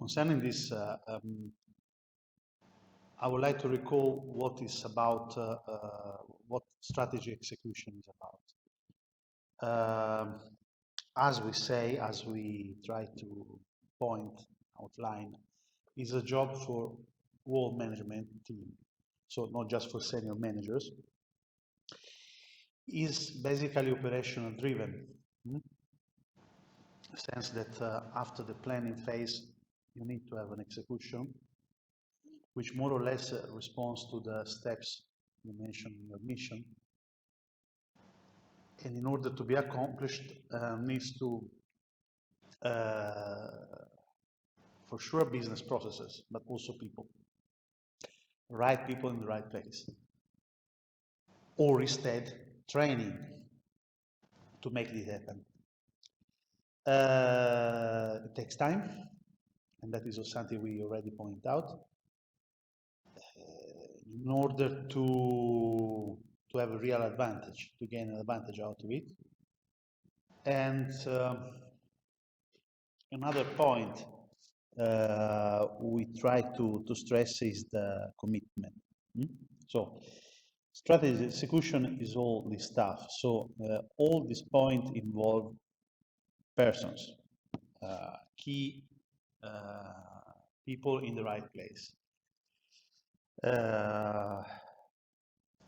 concerning this, I would like to recall what is about, what strategy execution is about. As we say, as we try to outline, is a job for all management team. So not just for senior managers, is basically operational driven. Sense that after the planning phase, you need to have an execution, which more or less responds to the steps you mentioned in your mission. And in order to be accomplished, needs to, for sure, business processes, but also people. Right people in the right place. Or instead, training to make it happen. It takes time, and that is something we already pointed out. In order to have a real advantage, to gain an advantage out of it. And another point we try to stress is the commitment. So strategy execution is all this stuff. So all these points involve persons, key people in the right place.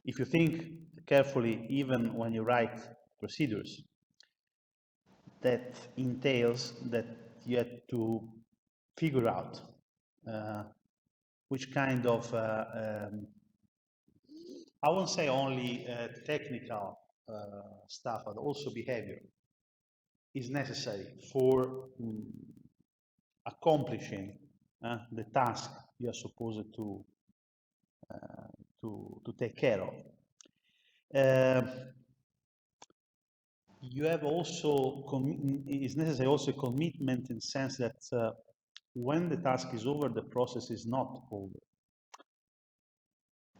If you think carefully, even when you write procedures, that entails that you have to figure out which kind of, I won't say only technical stuff, but also behavior is necessary for accomplishing the task you are supposed to take care of. You have also, it's necessary also commitment in the sense that when the task is over, the process is not over.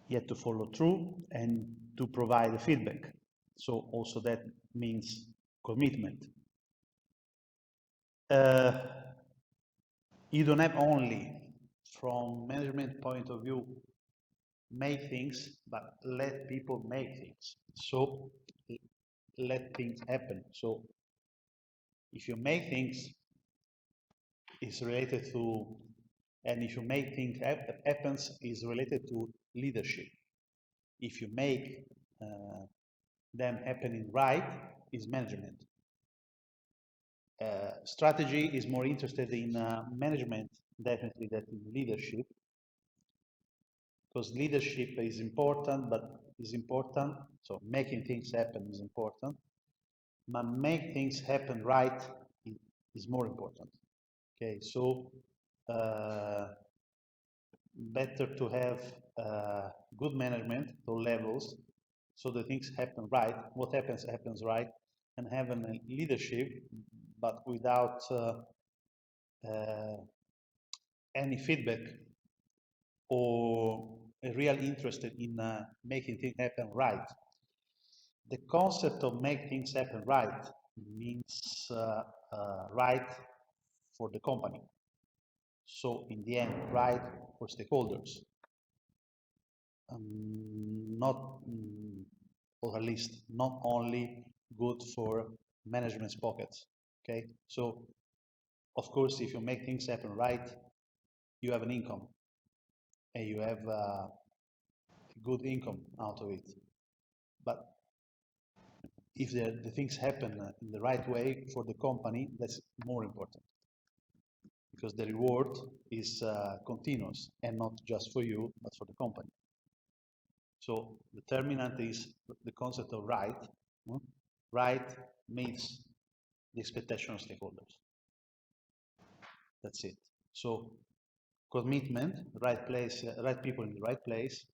You have to follow through and to provide the feedback. So also that means commitment. You don't have only, from management point of view, make things, but let people make things. So let things happen. So if you make things, it's related to, and if you make things happens, is related to leadership. If you make them happening right, is management. Strategy is more interested in management, definitely, than in leadership, because leadership is important, so making things happen is important, but make things happen right is more important. Okay, so better to have good management at all levels, so the things happen right, what happens right, and have a leadership, but without any feedback or a real interest in making things happen right. The concept of make things happen right means right for the company. So in the end, right for stakeholders. Not, or at least not only good for management's pockets. Okay, so of course, if you make things happen right, you have an income, and you have a good income out of it. But if the things happen in the right way for the company, that's more important, because the reward is continuous, and not just for you, but for the company. So the determinant is the concept of right. Right meets the expectation of stakeholders. That's it. So commitment, right place, right people in the right place.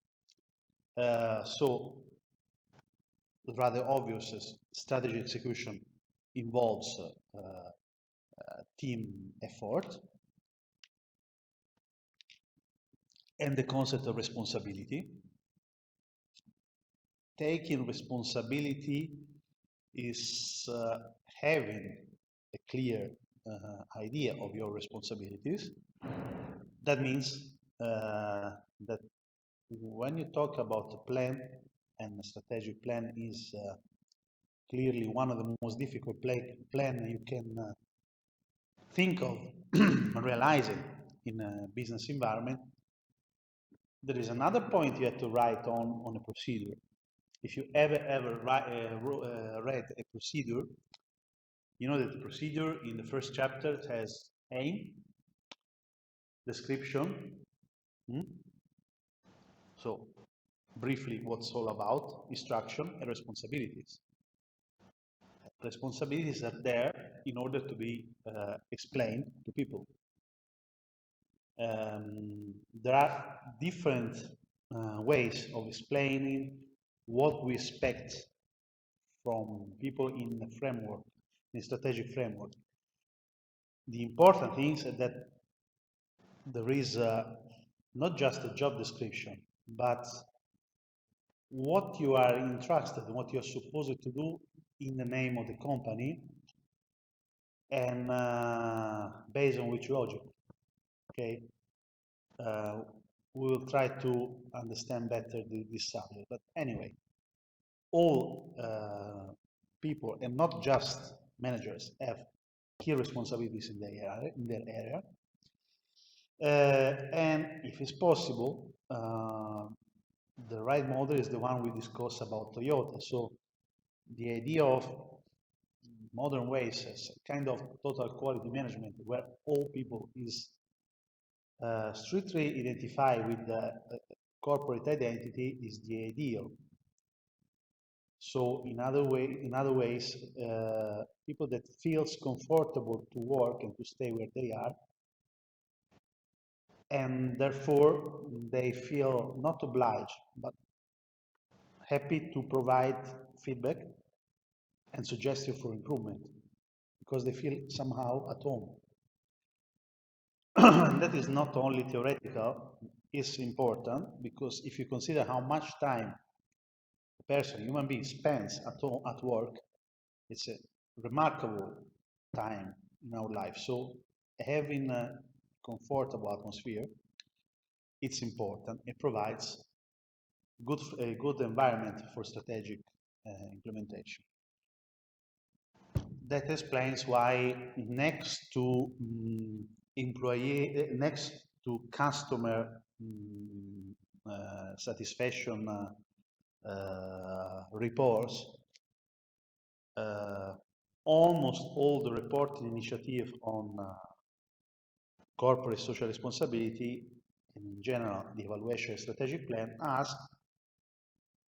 So rather obvious strategy execution involves team effort and the concept of responsibility. Taking responsibility is having a clear idea of your responsibilities. That means that when you talk about a plan, and a strategic plan is clearly one of the most difficult plan you can think of realizing in a business environment, there is another point you have to write on a procedure. If you ever read a procedure, you know that the procedure in the first chapter has aim, description. So briefly, what's all about, instruction and responsibilities. Responsibilities are there in order to be explained to people. There are different ways of explaining what we expect from people in the framework, in strategic framework. The important thing is that there is not just a job description, but what you are entrusted, what you're supposed to do in the name of the company, and based on which logic. Okay, we will try to understand better this subject. But anyway, all people, and not just managers, have key responsibilities in their area. And if it's possible, the right model is the one we discussed about Toyota. So the idea of modern ways as a kind of total quality management, where all people is strictly identified with the corporate identity, is the ideal. So in other ways, people that feels comfortable to work and to stay where they are, and therefore they feel not obliged but happy to provide feedback and suggestion for improvement because they feel somehow at home. That is not only theoretical, it's important because if you consider how much time a person, human being, spends at home, at work, it's a remarkable time in our life. So having a comfortable atmosphere, it's important. It provides a good environment for strategic implementation. That explains why next to next to customer satisfaction reports, almost all the reporting initiative on corporate social responsibility, and in general the evaluation strategic plan, ask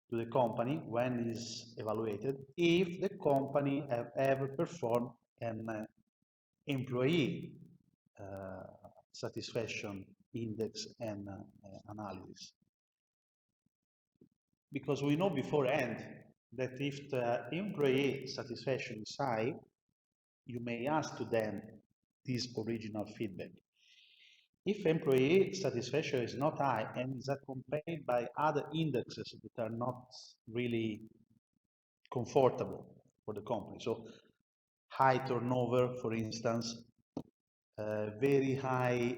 to the company when is evaluated if the company have ever performed an employee satisfaction index and analysis. Because we know beforehand that if the employee satisfaction is high, you may ask to them this original feedback. If employee satisfaction is not high and is accompanied by other indexes that are not really comfortable for the company, so high turnover, for instance, very high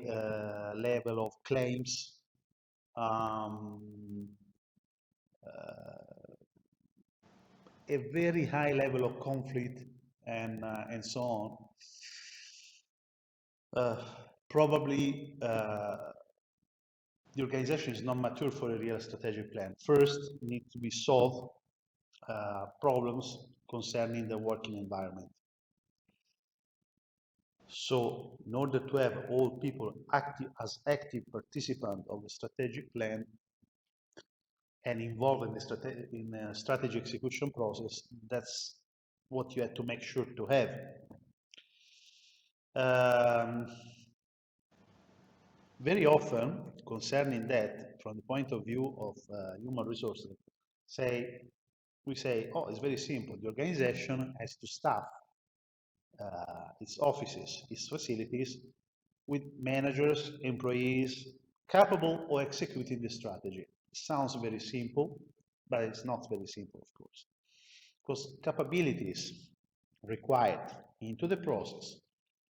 level of claims, a very high level of conflict, and so on. Probably the organization is not mature for a real strategic plan. First, need to be solved problems concerning the working environment. So, in order to have all people as active participants of the strategic plan and involved in the strategy execution process, that's what you have to make sure to have. Very often, concerning that, from the point of view of human resources, we say, oh, it's very simple. The organization has to staff its offices, its facilities, with managers, employees, capable of executing the strategy. It sounds very simple, but it's not very simple, of course. Because capabilities required into the process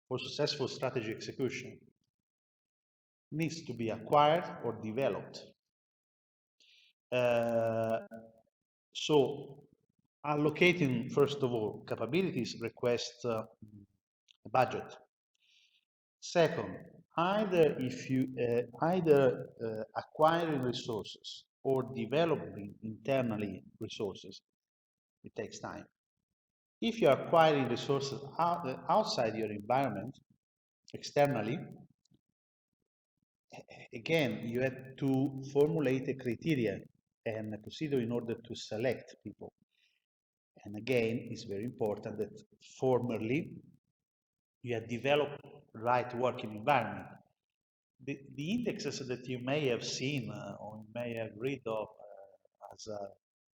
for successful strategy execution needs to be acquired or developed. So allocating, first of all, capabilities requests a budget. Second, either acquiring resources or developing internally resources, it takes time. If you're acquiring resources outside your environment, externally, again, you have to formulate a criteria and a procedure in order to select people. And again, it's very important that formerly you have developed right working environment. The indexes that you may have seen or you may have read of as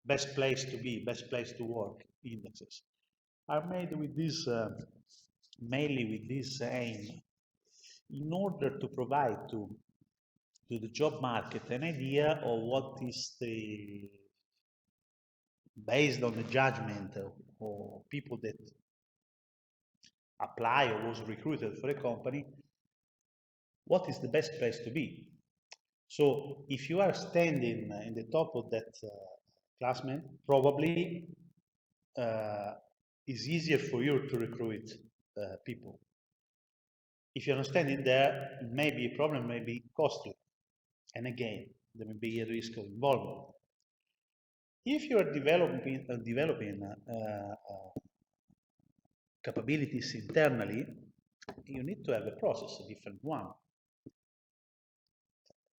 best place to be, best place to work indexes are made with this, mainly with this aim, in order to provide to the job market an idea of what is the, based on the judgment of people that apply or was recruited for a company, what is the best place to be. So if you are standing in the top of that classment, probably it's easier for you to recruit people. If you're not standing there, it may be a problem, may be costly. And again, there may be a risk of involvement. If you are developing capabilities internally, you need to have a process, a different one.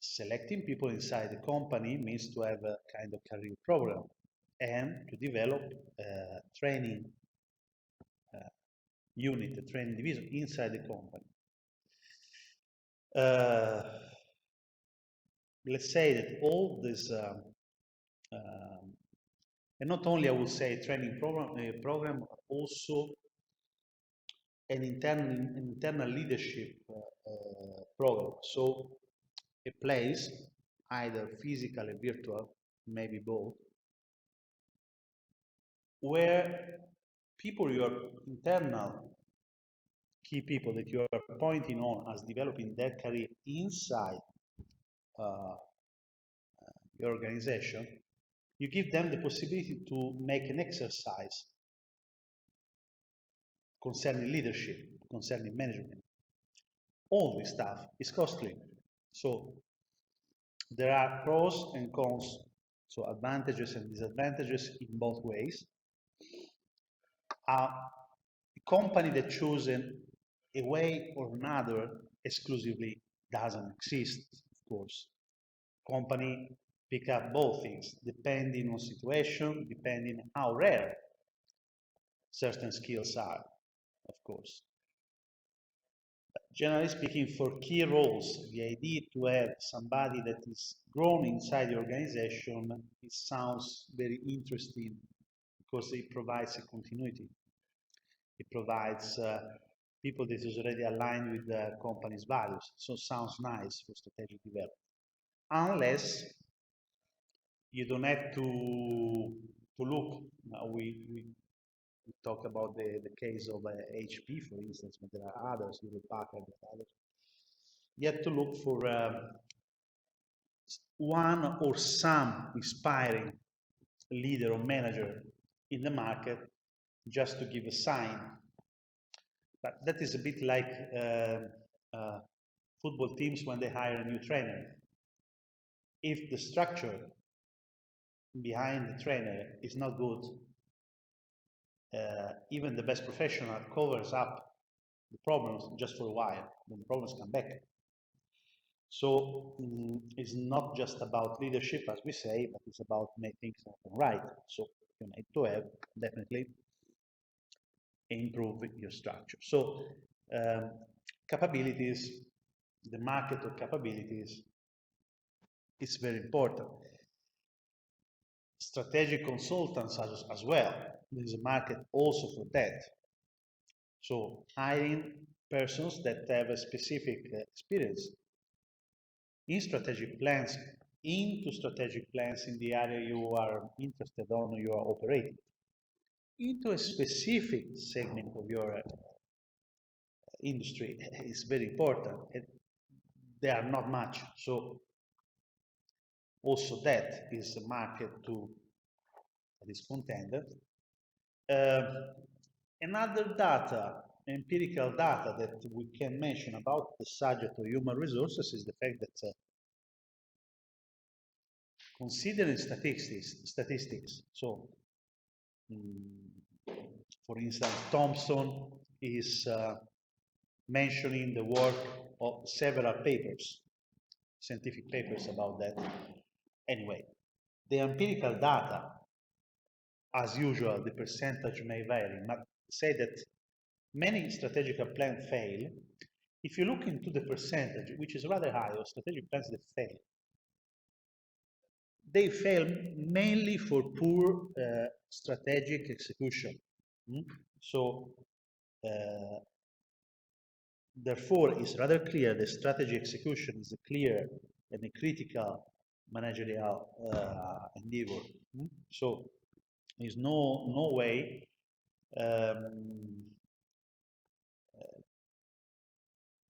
Selecting people inside the company means to have a kind of career program and to develop a training unit, a training division inside the company. Let's say that all this, and not only I would say training program, also an internal leadership program. So a place, either physical or virtual, maybe both, where people, your internal key people that you are pointing on as developing their career inside your organization, you give them the possibility to make an exercise concerning leadership, concerning management. All this stuff is costly. So there are pros and cons, so advantages and disadvantages in both ways. A company that chooses a way or another exclusively doesn't exist, of course. Company pick up both things, depending on situation, depending on how rare certain skills are, of course. But generally speaking, for key roles, the idea to have somebody that is grown inside the organization, it sounds very interesting because it provides a continuity. It provides people that is already aligned with the company's values. So it sounds nice for strategic development. Unless you don't have to look. We talk about the case of HP, for instance, but there are others, Hewlett Packard, others. You have to look for one or some inspiring leader or manager in the market just to give a sign. But that is a bit like football teams when they hire a new trainer. If the structure behind the trainer is not good, even the best professional covers up the problems just for a while, when the problems come back. So it's not just about leadership, as we say, but it's about making things happen right. So you need to have definitely improve your structure. So capabilities, the market of capabilities is very important. Strategic consultants as well. There is a market also for that. So hiring persons that have a specific experience in strategic plans, into strategic plans in the area you are interested on, you are operating, into a specific segment of your industry is very important. They are not much, so also that is a market that is contended. Another data, empirical data that we can mention about the subject of human resources is the fact that considering statistics, so for instance, Thompson is mentioning the work of several papers, scientific papers about that. Anyway, the empirical data, as usual, the percentage may vary, but say that many strategic plans fail. If you look into the percentage, which is rather high, of strategic plans that fail, they fail mainly for poor strategic execution. So, therefore, it's rather clear that strategy execution is a clear and a critical managerial endeavor. So, there's no way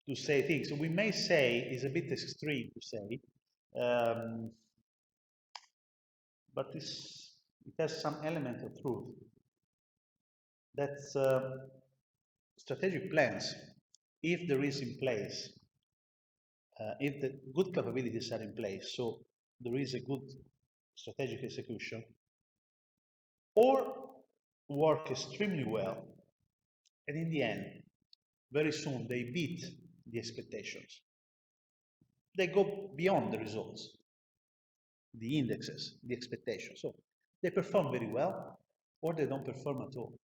to say things. We may say it's a bit extreme to say, but it has some element of truth. That strategic plans, if there is in place, if the good capabilities are in place, so there is a good strategic execution, or work extremely well, and in the end, very soon they beat the expectations. They go beyond the results, the indexes, the expectations. So they perform very well, or they don't perform at all.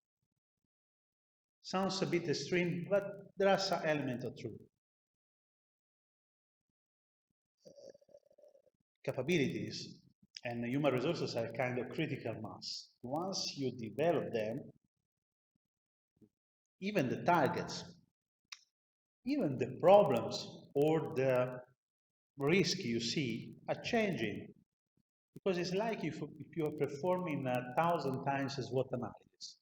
Sounds a bit extreme, but there are some elements of truth. Capabilities and human resources are kind of critical mass. Once you develop them, even the targets, even the problems or the risk you see are changing, because it's like if you are performing 1,000 times a SWOT analysis.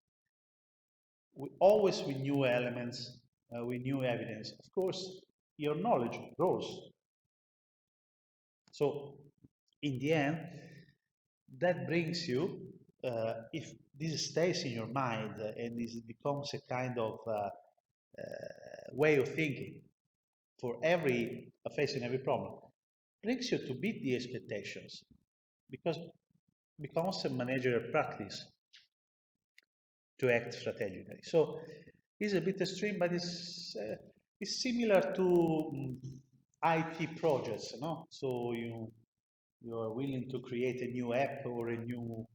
Always with new elements, with new evidence. Of course, your knowledge grows. So, in the end, that brings you, if this stays in your mind and it becomes a kind of way of thinking for facing every problem, brings you to beat the expectations, because it becomes a managerial practice to act strategically. So it's a bit extreme, but it's similar to IT projects, no? So you are willing to create a new app or a new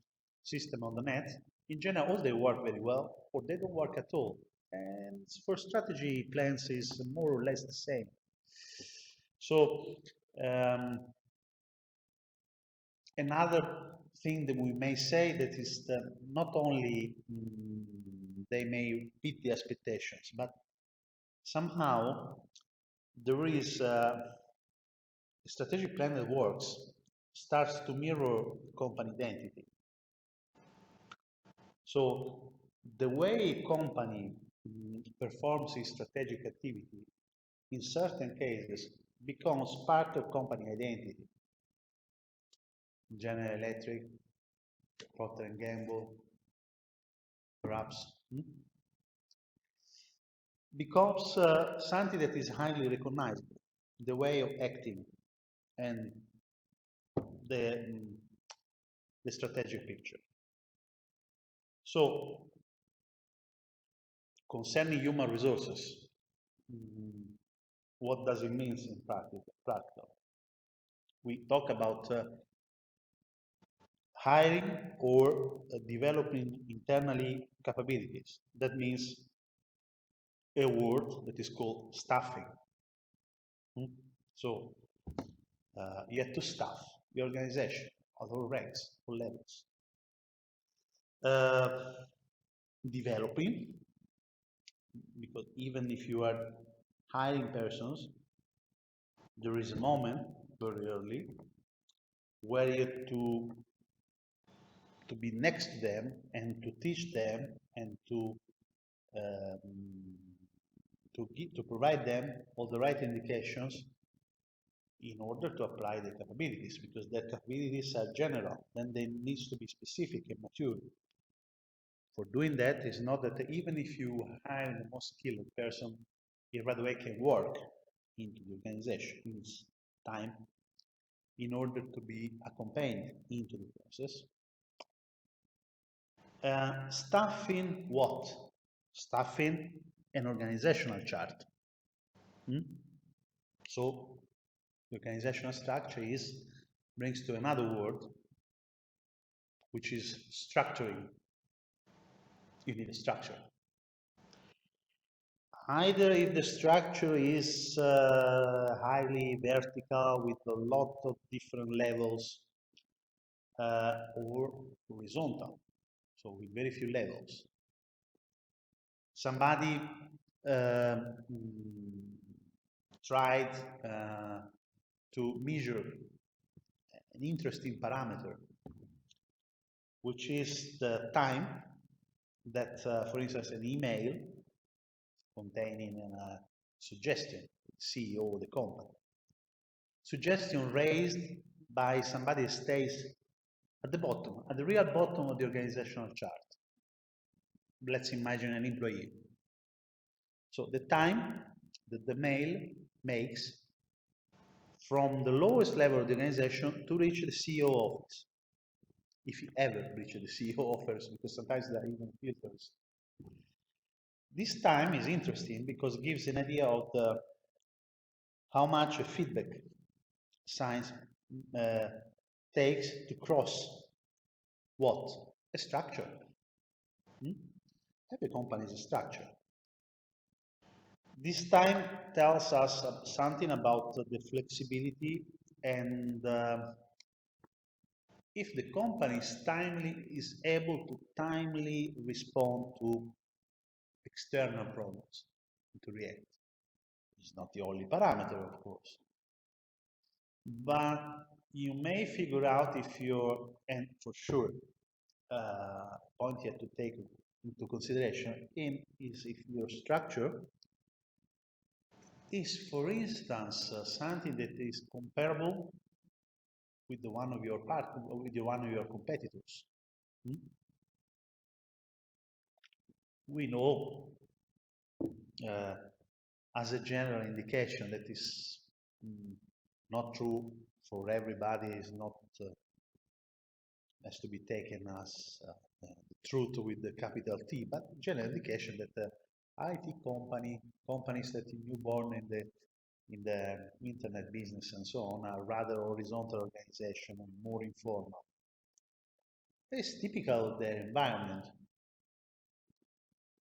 system on the net. In general, they work very well, or they don't work at all. And for strategy plans is more or less the same. So another thing that we may say that is that not only they may beat the expectations, but somehow there is a strategic plan that works starts to mirror company identity. So the way a company performs its strategic activity in certain cases becomes part of company identity. General Electric, Procter & Gamble, perhaps, becomes something that is highly recognizable, the way of acting and the strategic picture. So, concerning human resources, what does it mean in practical? We talk about hiring or developing internally capabilities. That means a word that is called staffing. So you have to staff the organization at all ranks, all levels. Developing, because even if you are hiring persons, there is a moment very early where you have to be next to them and to teach them and to to provide them all the right indications in order to apply the capabilities, because their capabilities are general, then they need to be specific and mature. For doing that, is not that even if you hire the most skilled person, he right away can work into the organization in its time in order to be accompanied into the process. Staffing what? Staffing an organizational chart. So the organizational structure brings to another word, which is structuring. You need a structure. Either if the structure is highly vertical with a lot of different levels, or horizontal, so with very few levels. Somebody tried to measure an interesting parameter, which is the time that, for instance, an email containing a suggestion, CEO of the company, suggestion raised by somebody that stays at the bottom, at the real bottom of the organizational chart. Let's imagine an employee. So the time that the mail makes from the lowest level of the organization to reach the CEO office, if you ever reach the CEO office, because sometimes there are even filters. This time is interesting because it gives an idea of how much a feedback science takes to cross what? A structure. Every company is a structure. This time tells us something about the flexibility, and if the company is able to timely respond to external problems, to react. It's not the only parameter, of course. But you may figure out if you're, and for sure, point you have to take into consideration is if your structure is, for instance, something that is comparable with the one of your one of your competitors. We know, as a general indication, that is not true for everybody. Is not has to be taken as truth with the capital T, but general indication that IT companies that are newborn in the internet business and so on are rather horizontal organization and more informal. It's typical of their environment.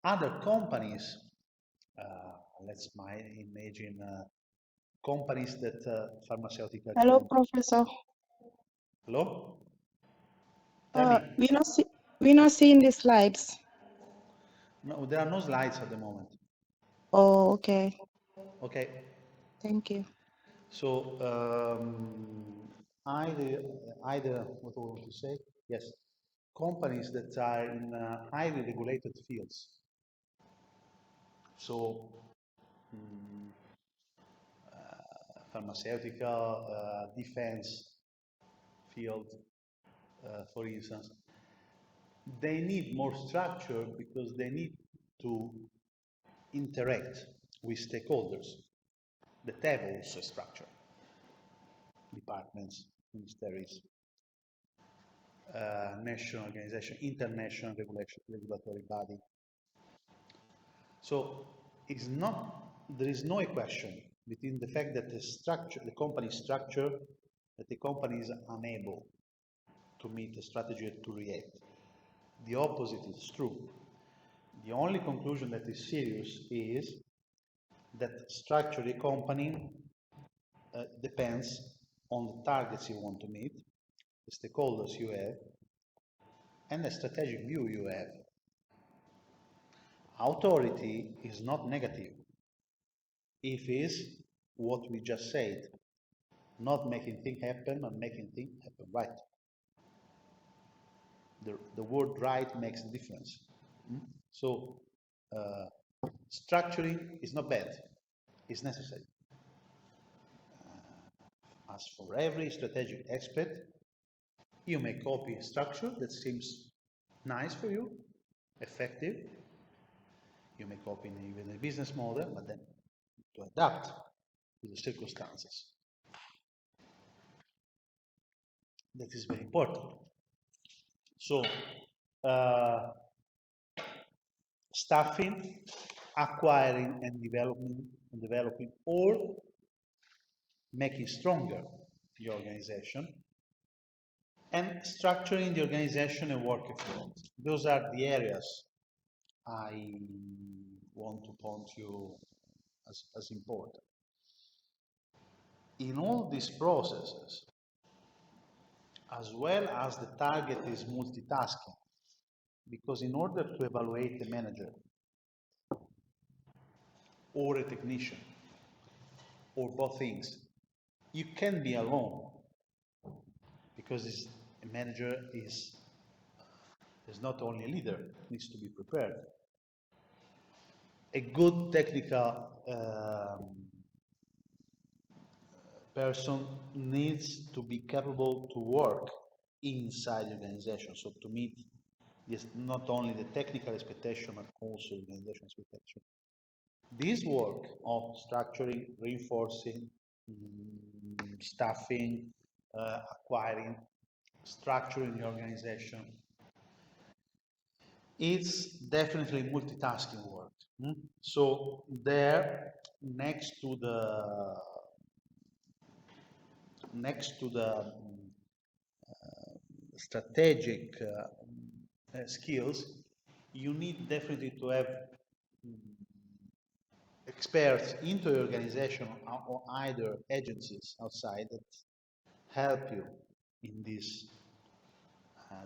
Other companies, let's imagine companies that pharmaceutical. Hello, Professor. Hello? Tell me. We're not seeing the slides. No, there are no slides at the moment. Oh, okay. Okay. Thank you. So either what I want to say, yes, companies that are in highly regulated fields. So pharmaceutical, defense field, for instance, they need more structure because they need to interact with stakeholders that have also a structure. Departments, ministries, national organization, international regulatory body. So there is no equation between the fact that the company structure, that the company is unable to meet the strategy to react. The opposite is true. The only conclusion that is serious is that structure the company depends on the targets you want to meet, the stakeholders you have, and the strategic view you have. Authority is not negative. If is what we just said, not making things happen, but making things happen right. The word right makes a difference. So Structuring is not bad, it's necessary. As for every strategic expert, you may copy a structure that seems nice for you, effective. You may copy even a business model, but then to adapt to the circumstances. That is very important. So, staffing, acquiring and developing, or making stronger the organization, and structuring the organization and work effort. Those are the areas I want to point you as important. In all these processes, as well as the target is multitasking, because in order to evaluate a manager or a technician or both things, you can be alone, because a manager is not only a leader, needs to be prepared. A good technical person needs to be capable to work inside the organization, so to meet not only the technical expectation, but also the organization expectation. This work of structuring, reinforcing, staffing, acquiring, structuring the organization, it's definitely multitasking work. So there, next to the strategic skills, you need definitely to have experts into the organization or either agencies outside that help you in this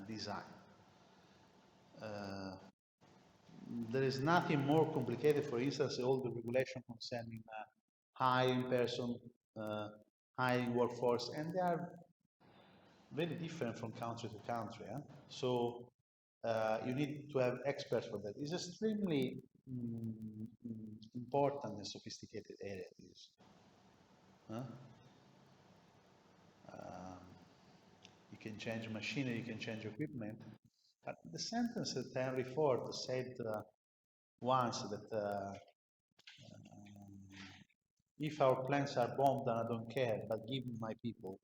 design. There is nothing more complicated, for instance, all the regulation concerning hiring person, hiring workforce, and they are very different from country to country. So you need to have experts for that. It's extremely important and sophisticated area. You can change machinery, you can change equipment, but the sentence that Henry Ford said once that if our plants are bombed, I don't care, but give me my people,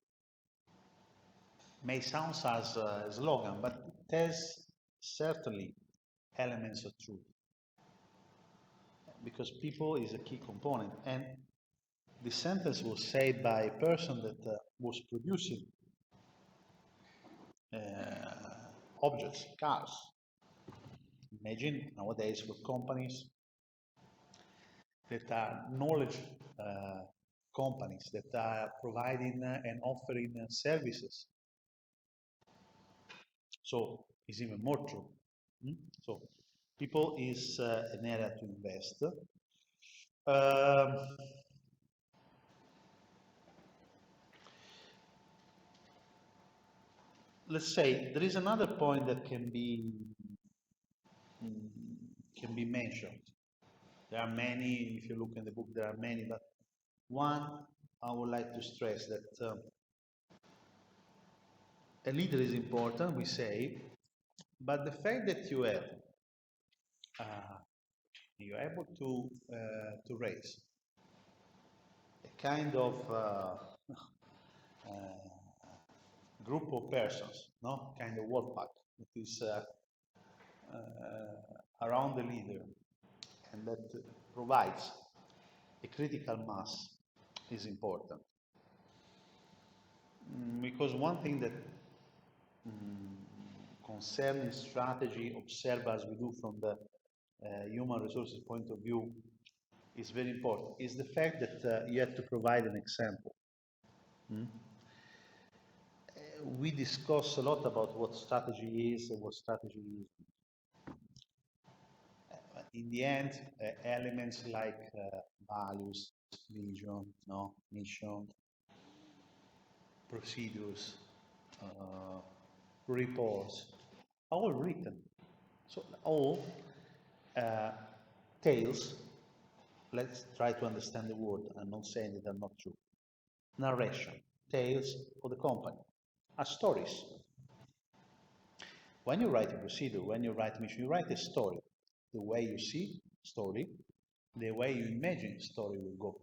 may sound as a slogan, but it has certainly elements of truth, because people is a key component. And the sentence was said by a person that was producing objects, cars. Imagine nowadays with companies that are knowledge companies that are providing and offering services. So it's even more true. So people is an area to invest. Let's say there is another point that can be mentioned. There are many, if you look in the book, there are many, but one I would like to stress that a leader is important, we say, but the fact that you have you're able to raise a kind of group of persons, no, kind of work pack that is around the leader, and that provides a critical mass is important. Because one thing that concerning strategy, observe as we do from the human resources point of view, is very important, is the fact that you have to provide an example. We discuss a lot about what strategy is and what strategy is. In the end, elements like values, vision, mission, procedures, reports, are all written. So all Tales, let's try to understand the word. I'm not saying that they're not true. Narration, tales for the company, are stories. When you write a procedure, when you write a mission, you write a story. The way you see story, the way you imagine story will go.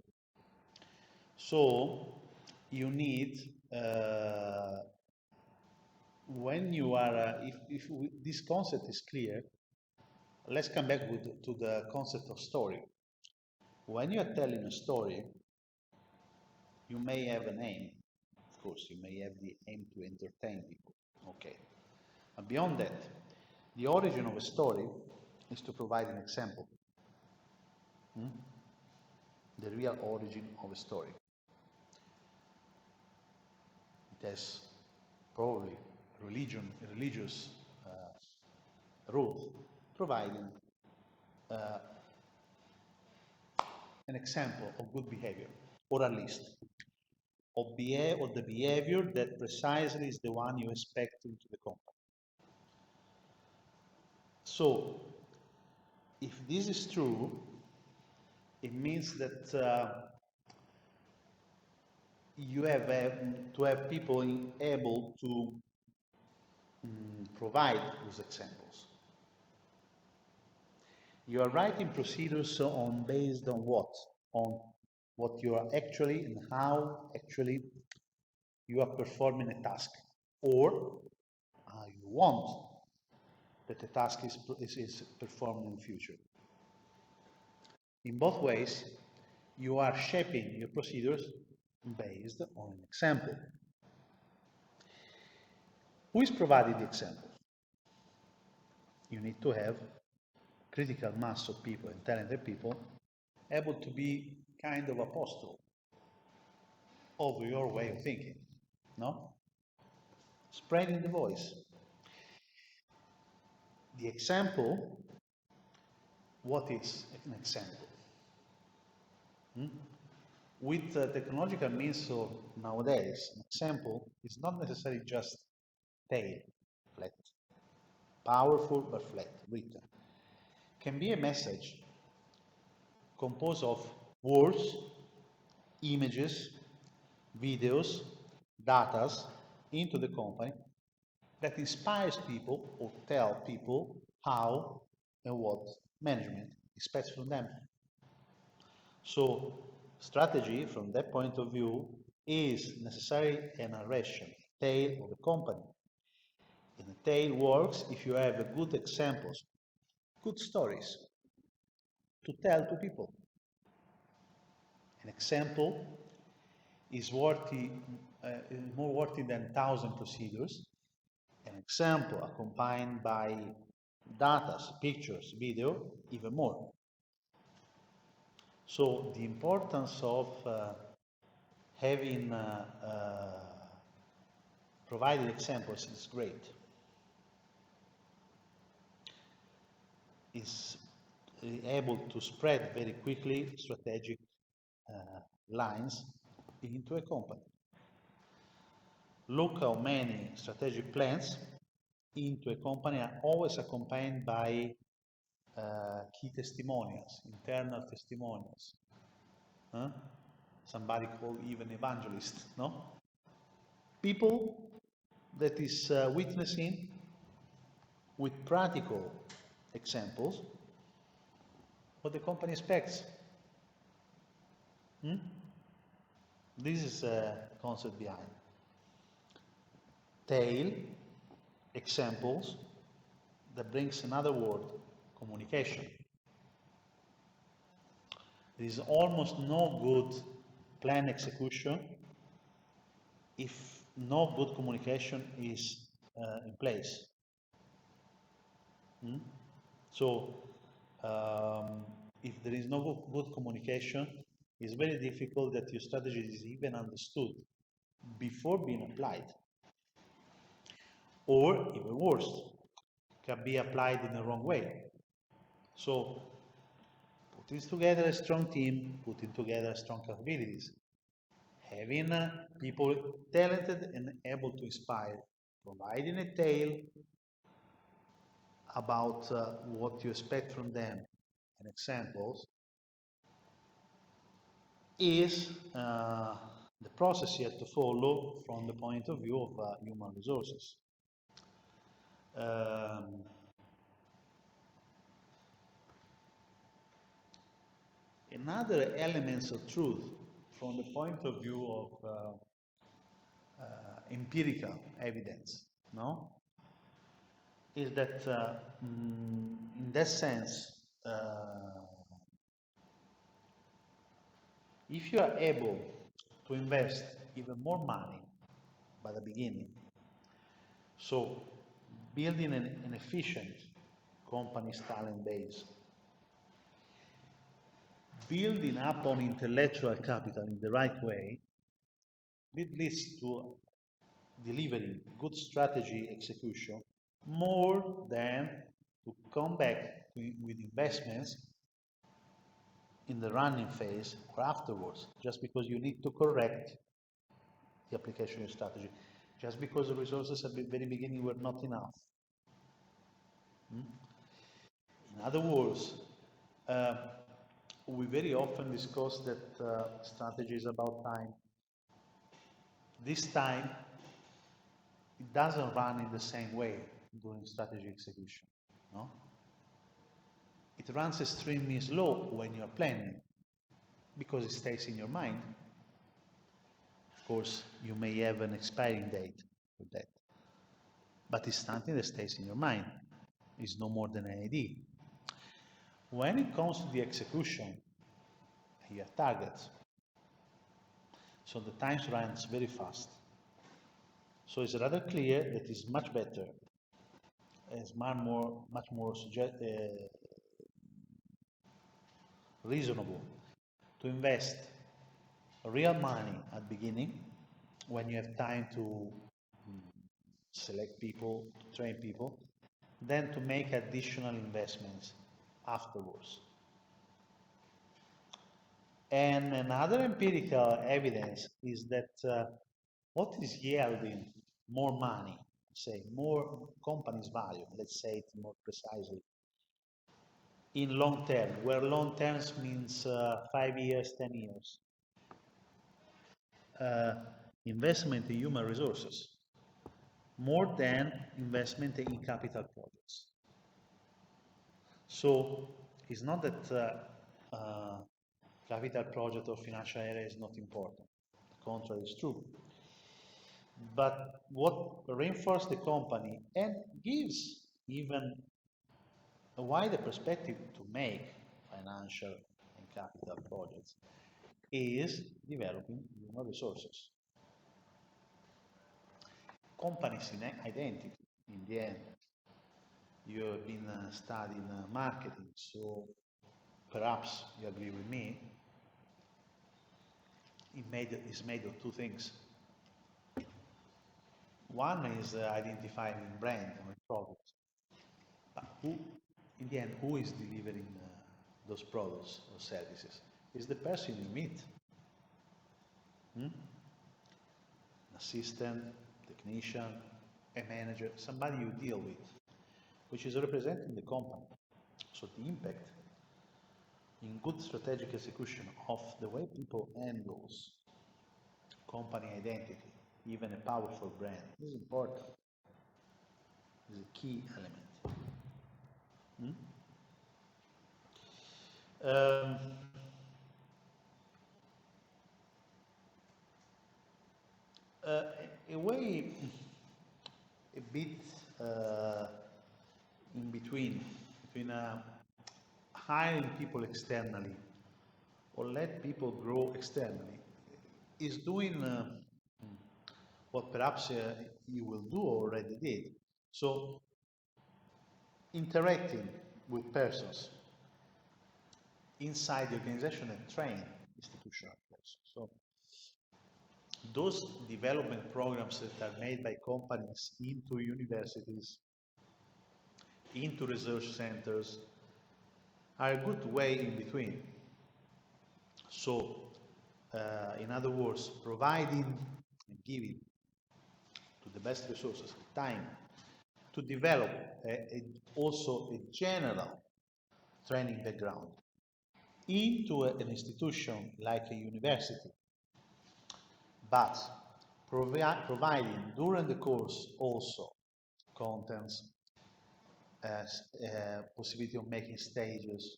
So you need, when you are, if this concept is clear, let's come back to the concept of story. When you are telling a story, you may have an aim. Of course, you may have the aim to entertain people. Okay. But beyond that, the origin of a story is to provide an example. The real origin of a story. It has probably religious root, providing an example of good behavior, or at least of the behavior that precisely is the one you expect into the company. So, if this is true, it means that you have to have people able to provide those examples. You are writing procedures based on what? On what you are actually and how actually you are performing a task, or you want that the task is performed in the future. In both ways, you are shaping your procedures based on an example. Who is providing the example? You need to have critical mass of people and talented people able to be kind of apostle of your way of thinking, no? Spreading the voice. The example, what is an example? With technological means of nowadays, an example is not necessarily just pale, flat, powerful but flat, written. Can be a message composed of words, images, videos, datas into the company that inspires people or tell people how and what management expects from them. So strategy from that point of view is necessarily a narration, a tale of the company. And a tale works if you have good examples, good stories to tell to people. An example is more worthy than 1,000 procedures. An example accompanied by data, pictures, video, even more. So the importance of having provided examples is great. Is able to spread very quickly strategic lines into a company. Look how many strategic plans into a company are always accompanied by key testimonials, internal testimonials. Somebody called even evangelist, no? People that is witnessing with practical examples what the company expects. This is a concept behind. Tale, examples, that brings another word, communication. There is almost no good plan execution if no good communication is in place. So, if there is no good communication, it's very difficult that your strategy is even understood before being applied. Or, even worse, can be applied in the wrong way. So, putting together a strong team, putting together strong capabilities, having people talented and able to inspire, providing a tale about what you expect from them, and examples, is the process you have to follow from the point of view of human resources. Another elements of truth from the point of view of empirical evidence, no, is that in that sense, if you are able to invest even more money by the beginning, so building an efficient company's talent base, building up on intellectual capital in the right way, it leads to delivering good strategy execution more than to come back with investments in the running phase or afterwards, just because you need to correct the application of strategy, just because the resources at the very beginning were not enough. In other words, we very often discuss that strategy is about time. This time, it doesn't run in the same way during strategy execution, no? It runs extremely slow when you're planning, because it stays in your mind. Of course, you may have an expiring date for that, but it's something that stays in your mind. It's no more than an idea. When it comes to the execution, you have targets. So the time runs very fast. So it's rather clear that it's much better, it's much more reasonable to invest real money at the beginning when you have time to select people, to train people, than to make additional investments afterwards. And another empirical evidence is that what is yielding more money, say more companies' value, let's say it more precisely, in long term, where long terms means 5 years, 10 years. Investment in human resources, more than investment in capital projects. So it's not that capital project or financial area is not important. The contrary is true. But what reinforces the company and gives even a wider perspective to make financial and capital projects is developing human resources. Companies in identity, in the end. You have been studying marketing, so perhaps you agree with me. It's made of two things. One is identifying brand or product. But who, in the end, who is delivering those products or services? Is the person you meet. An assistant, technician, a manager, somebody you deal with, which is representing the company. So the impact in good strategic execution of the way people handles company identity, even a powerful brand, is important. Is a key element. A way a bit in between hiring people externally or let people grow externally is doing what perhaps you will do or already did. So interacting with persons inside the organization and train institutional persons. So those development programs that are made by companies into universities, into research centers, are a good way in between. So, in other words, providing and giving to the best resources time to develop also a general training background into an institution like a university, but providing during the course also contents, possibility of making stages,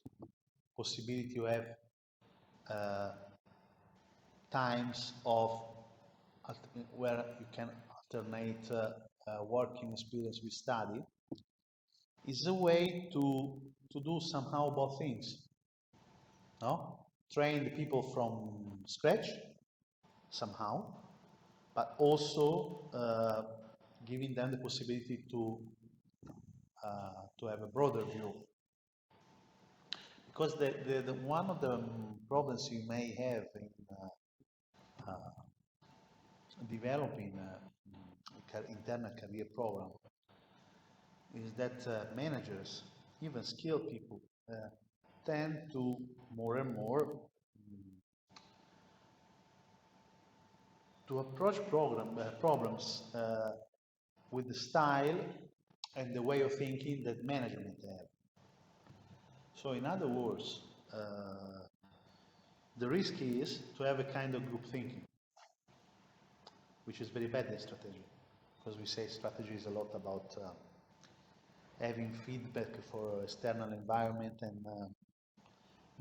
possibility to have times of where you can alternate working experience with study, is a way to do somehow both things. No? Train the people from scratch somehow, but also giving them the possibility to have a broader view. Because the one of the problems you may have in developing internal career program is that managers, even skilled people, tend to more and more to approach problems with the style and the way of thinking that management have. So in other words, the risk is to have a kind of group thinking, which is very bad in strategy, because we say strategy is a lot about having feedback for external environment and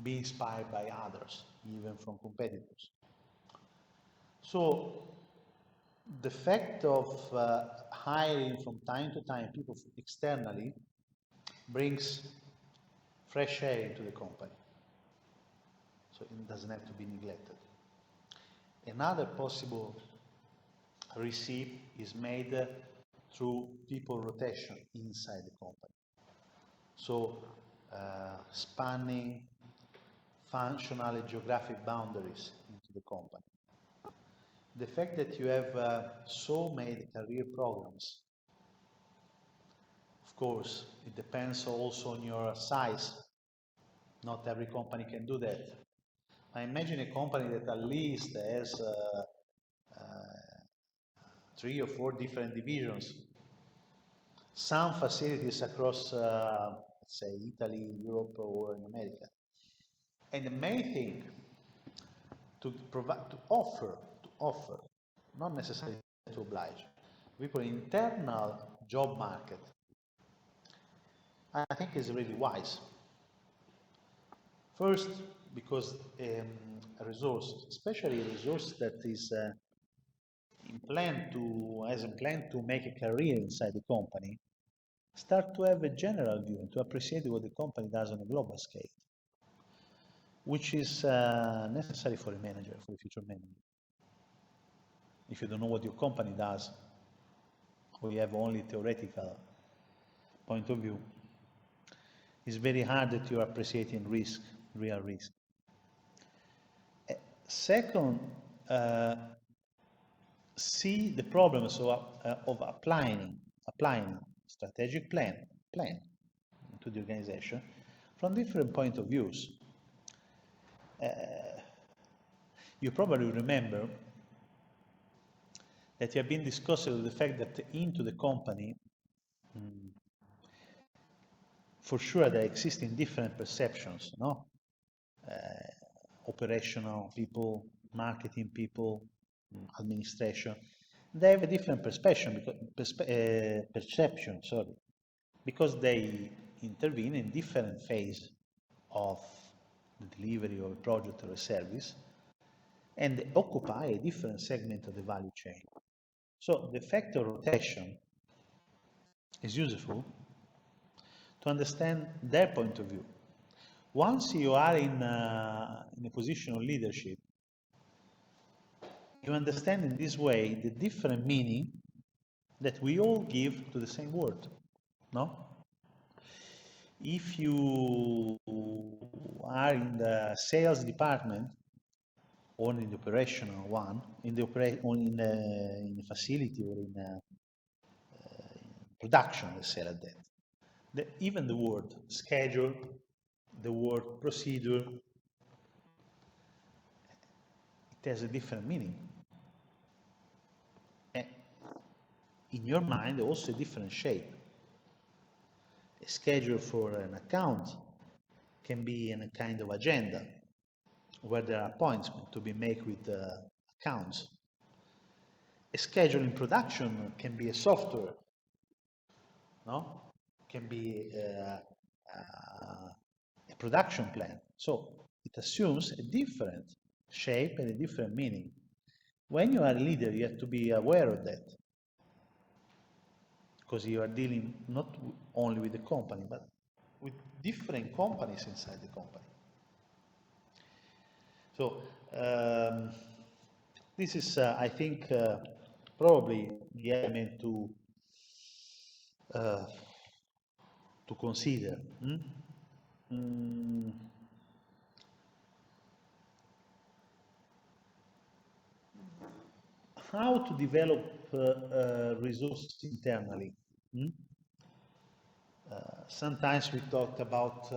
be inspired by others, even from competitors. So the fact of hiring from time to time people externally brings fresh air into the company. So it doesn't have to be neglected. Another possible receipt is made through people rotation inside the company. So spanning functional and geographic boundaries into the company. The fact that you have so many career programs, of course, it depends also on your size. Not every company can do that. I imagine a company that at least has 3 or 4 different divisions, some facilities across, let's say, Italy, Europe, or in America. And the main thing to provide, to offer, not necessarily to oblige, people internal job market, I think is really wise. First, because a resource, especially a resource that is has a plan to make a career inside the company, start to have a general view and to appreciate what the company does on a global scale, which is necessary for a manager, for a future manager. If you don't know what your company does, or you have only theoretical point of view, it's very hard that you are appreciating risk, real risk. Second, see the problems of applying strategic plan to the organization from different point of views. You probably remember that you have been discussing the fact that into the company, for sure there existing different perceptions, no? Operational people, marketing people, administration, they have a different perception, because they intervene in different phase of the delivery of a project or a service, and they occupy a different segment of the value chain. So the factor rotation is useful to understand their point of view. Once you are in a position of leadership, you understand in this way the different meaning that we all give to the same word, no? If you are in the sales department or in the operational one, in the facility or in production, let's say like that, even the word schedule, the word procedure, it has a different meaning. And in your mind, also a different shape. A schedule for an account can be in a kind of agenda where there are points to be made with accounts. A schedule in production can be a software, no? Can be a production plan. So it assumes a different shape and a different meaning. When you are a leader, you have to be aware of that, because you are dealing not only with the company, but with different companies inside the company. So this is, I think, probably the element to consider. How to develop resources internally? Sometimes we talk about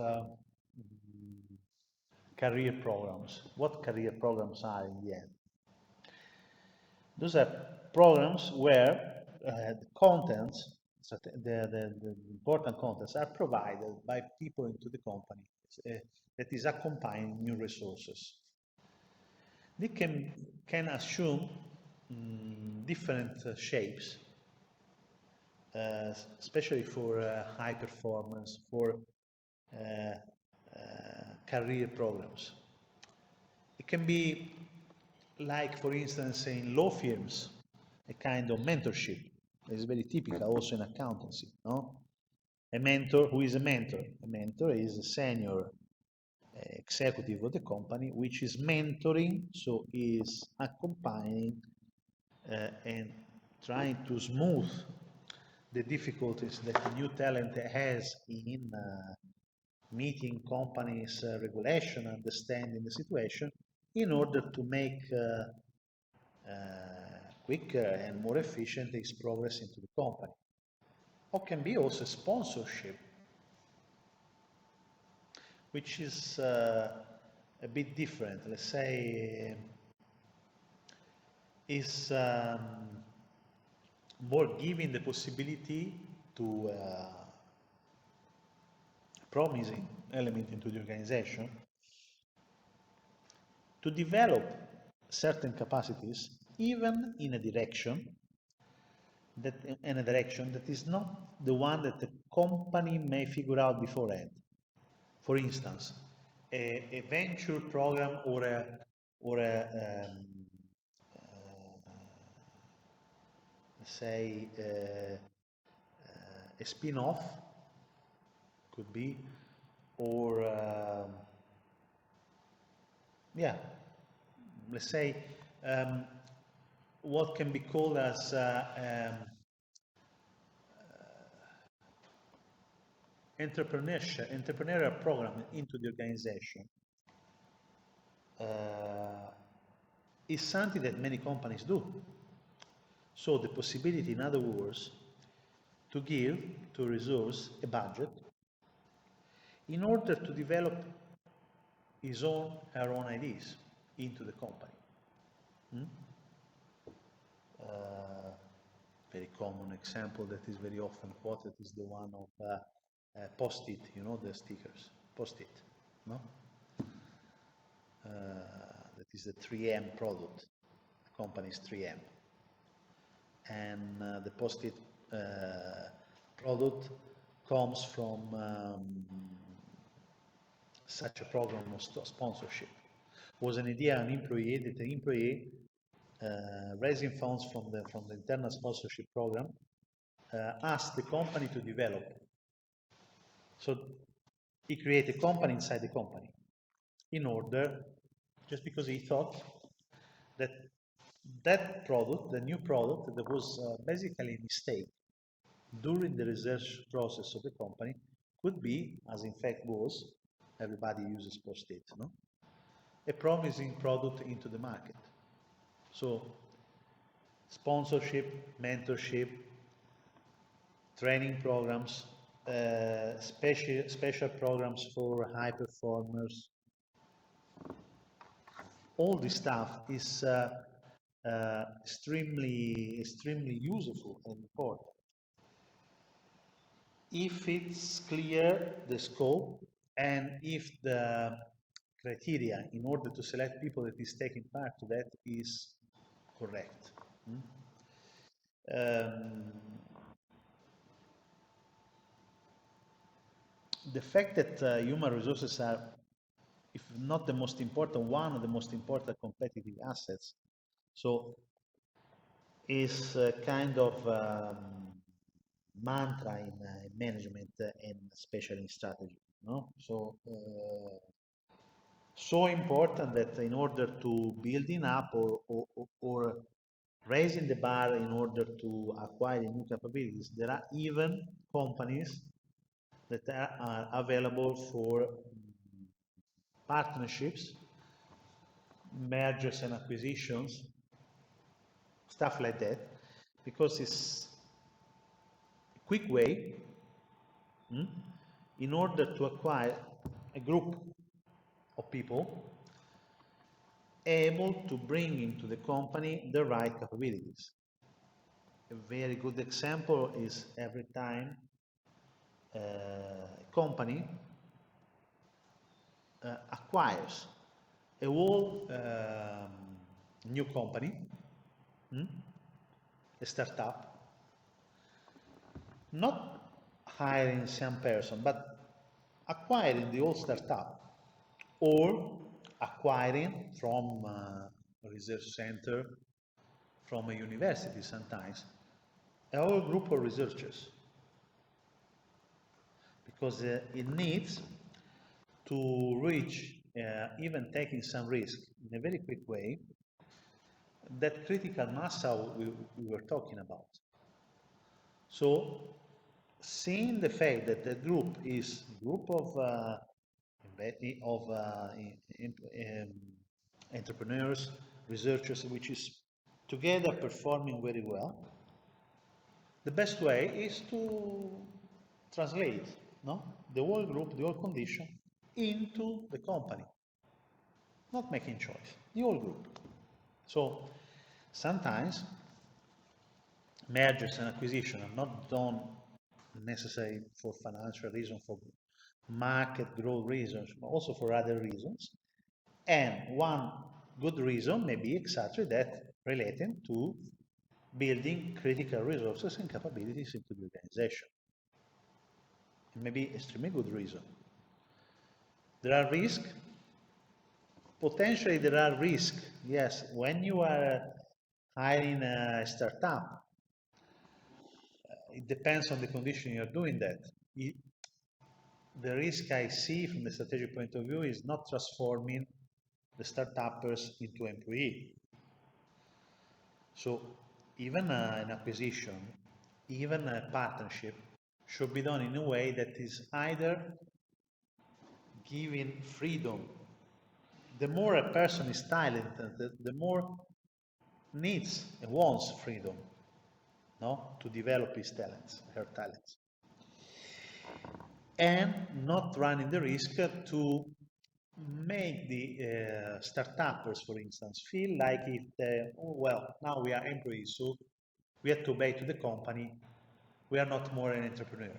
career programs. What career programs are in the end? Those are programs where the contents, so the important contents are provided by people into the company that is accompanying new resources. They can assume different shapes, especially for high performance, for career programs. It can be like, for instance, in law firms, a kind of mentorship. It's very typical also in accountancy, no? A mentor, who is a mentor? A mentor is a senior executive of the company, which is mentoring, so is accompanying and trying to smooth the difficulties that the new talent has in meeting companies' regulation, understanding the situation, in order to make quicker and more efficient its progress into the company. Or can be also sponsorship, which is a bit different. Let's say is more giving the possibility to promising element into the organization to develop certain capacities even in a direction that is not the one that the company may figure out beforehand. For instance, a venture program or a say a spin-off could be, or yeah, let's say what can be called as entrepreneurial program into the organization is something that many companies do. So the possibility, in other words, to give to a resource a budget in order to develop her own ideas into the company. Very common example that is very often quoted is the one of Post-it, you know, the stickers, Post-it, no? That is the 3M product, the company's 3M. And the Post-it product comes from such a program of sponsorship. It was an idea, an employee raising funds from the internal sponsorship program, asked the company to develop. So he created a company inside the company in order, just because he thought that that product, the new product, that was basically a mistake during the research process of the company, could be, as in fact was, everybody uses Post-it, no? A promising product into the market. So sponsorship, mentorship, training programs, special programs for high performers. All this stuff is extremely useful and important. If it's clear the scope and if the criteria in order to select people that is taking part to that is correct. Um, the fact that human resources are, if not the most important, one of the most important competitive assets, so is a kind of mantra in management and especially in strategy, no? So so important that in order to building up or raising the bar in order to acquire new capabilities, there are even companies that are available for partnerships, mergers and acquisitions, stuff like that, because it's a quick way in order to acquire a group of people able to bring into the company the right capabilities. A very good example is every time a company acquires a whole new company, a startup, not hiring some person, but acquiring the whole startup or acquiring from a research center, from a university sometimes, a whole group of researchers, because it needs to reach, even taking some risk in a very quick way, that critical mass we were talking about. So, seeing the fact that the group is a group of entrepreneurs, researchers, which is together performing very well, the best way is to translate, no, the whole group, the whole condition into the company, not making choice, the whole group. So sometimes mergers and acquisition are not done necessarily for financial reasons, for market growth reasons, but also for other reasons. And one good reason may be exactly that, relating to building critical resources and capabilities into the organization. It may be extremely good reason. There are risks. Potentially there are risks, yes. When you are hiring a startup, it depends on the condition you're doing that. The risk I see from the strategic point of view is not transforming the startuppers into employee. So even an acquisition, even a partnership should be done in a way that is either giving freedom. The more a person is talented, the more needs and wants freedom, no, to develop his talents, her talents, and not running the risk to make the startuppers, for instance, feel like if oh, well, now we are employees, so we have to obey to the company, we are not more an entrepreneur.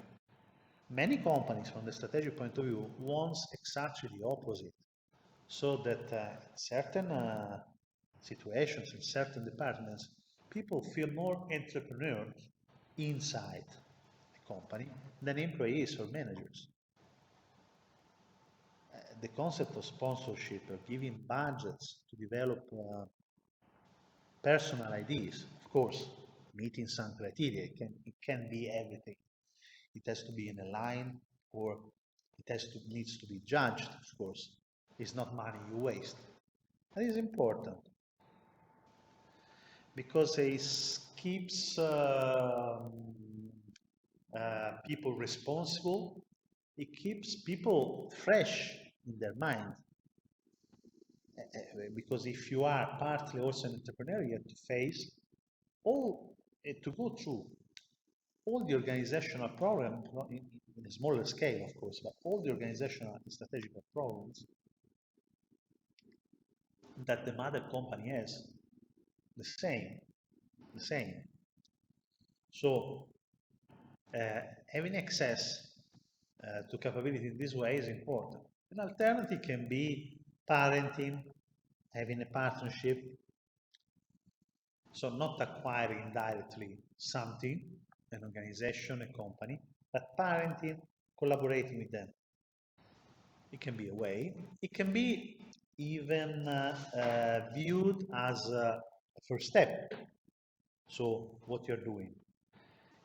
Many companies, from the strategic point of view, wants exactly the opposite, so that in certain situations, in certain departments, people feel more entrepreneurs inside a company than employees or managers. The concept of sponsorship, or giving budgets to develop personal ideas, of course, meeting some criteria. It can be everything. It has to be in a line, or needs to be judged, of course. It's not money you waste. That is important because it keeps people responsible. It keeps people fresh in their mind. Because if you are partly also an entrepreneur, you have to face all, to go through all the organizational problems, in a smaller scale, of course, but all the organizational and strategic problems that the mother company has, the same. So having access to capability in this way is important. An alternative can be parenting, having a partnership, so not acquiring directly something, an organization, a company, but parenting, collaborating with them. It can be a way. It can be even viewed as a first step. So what you're doing,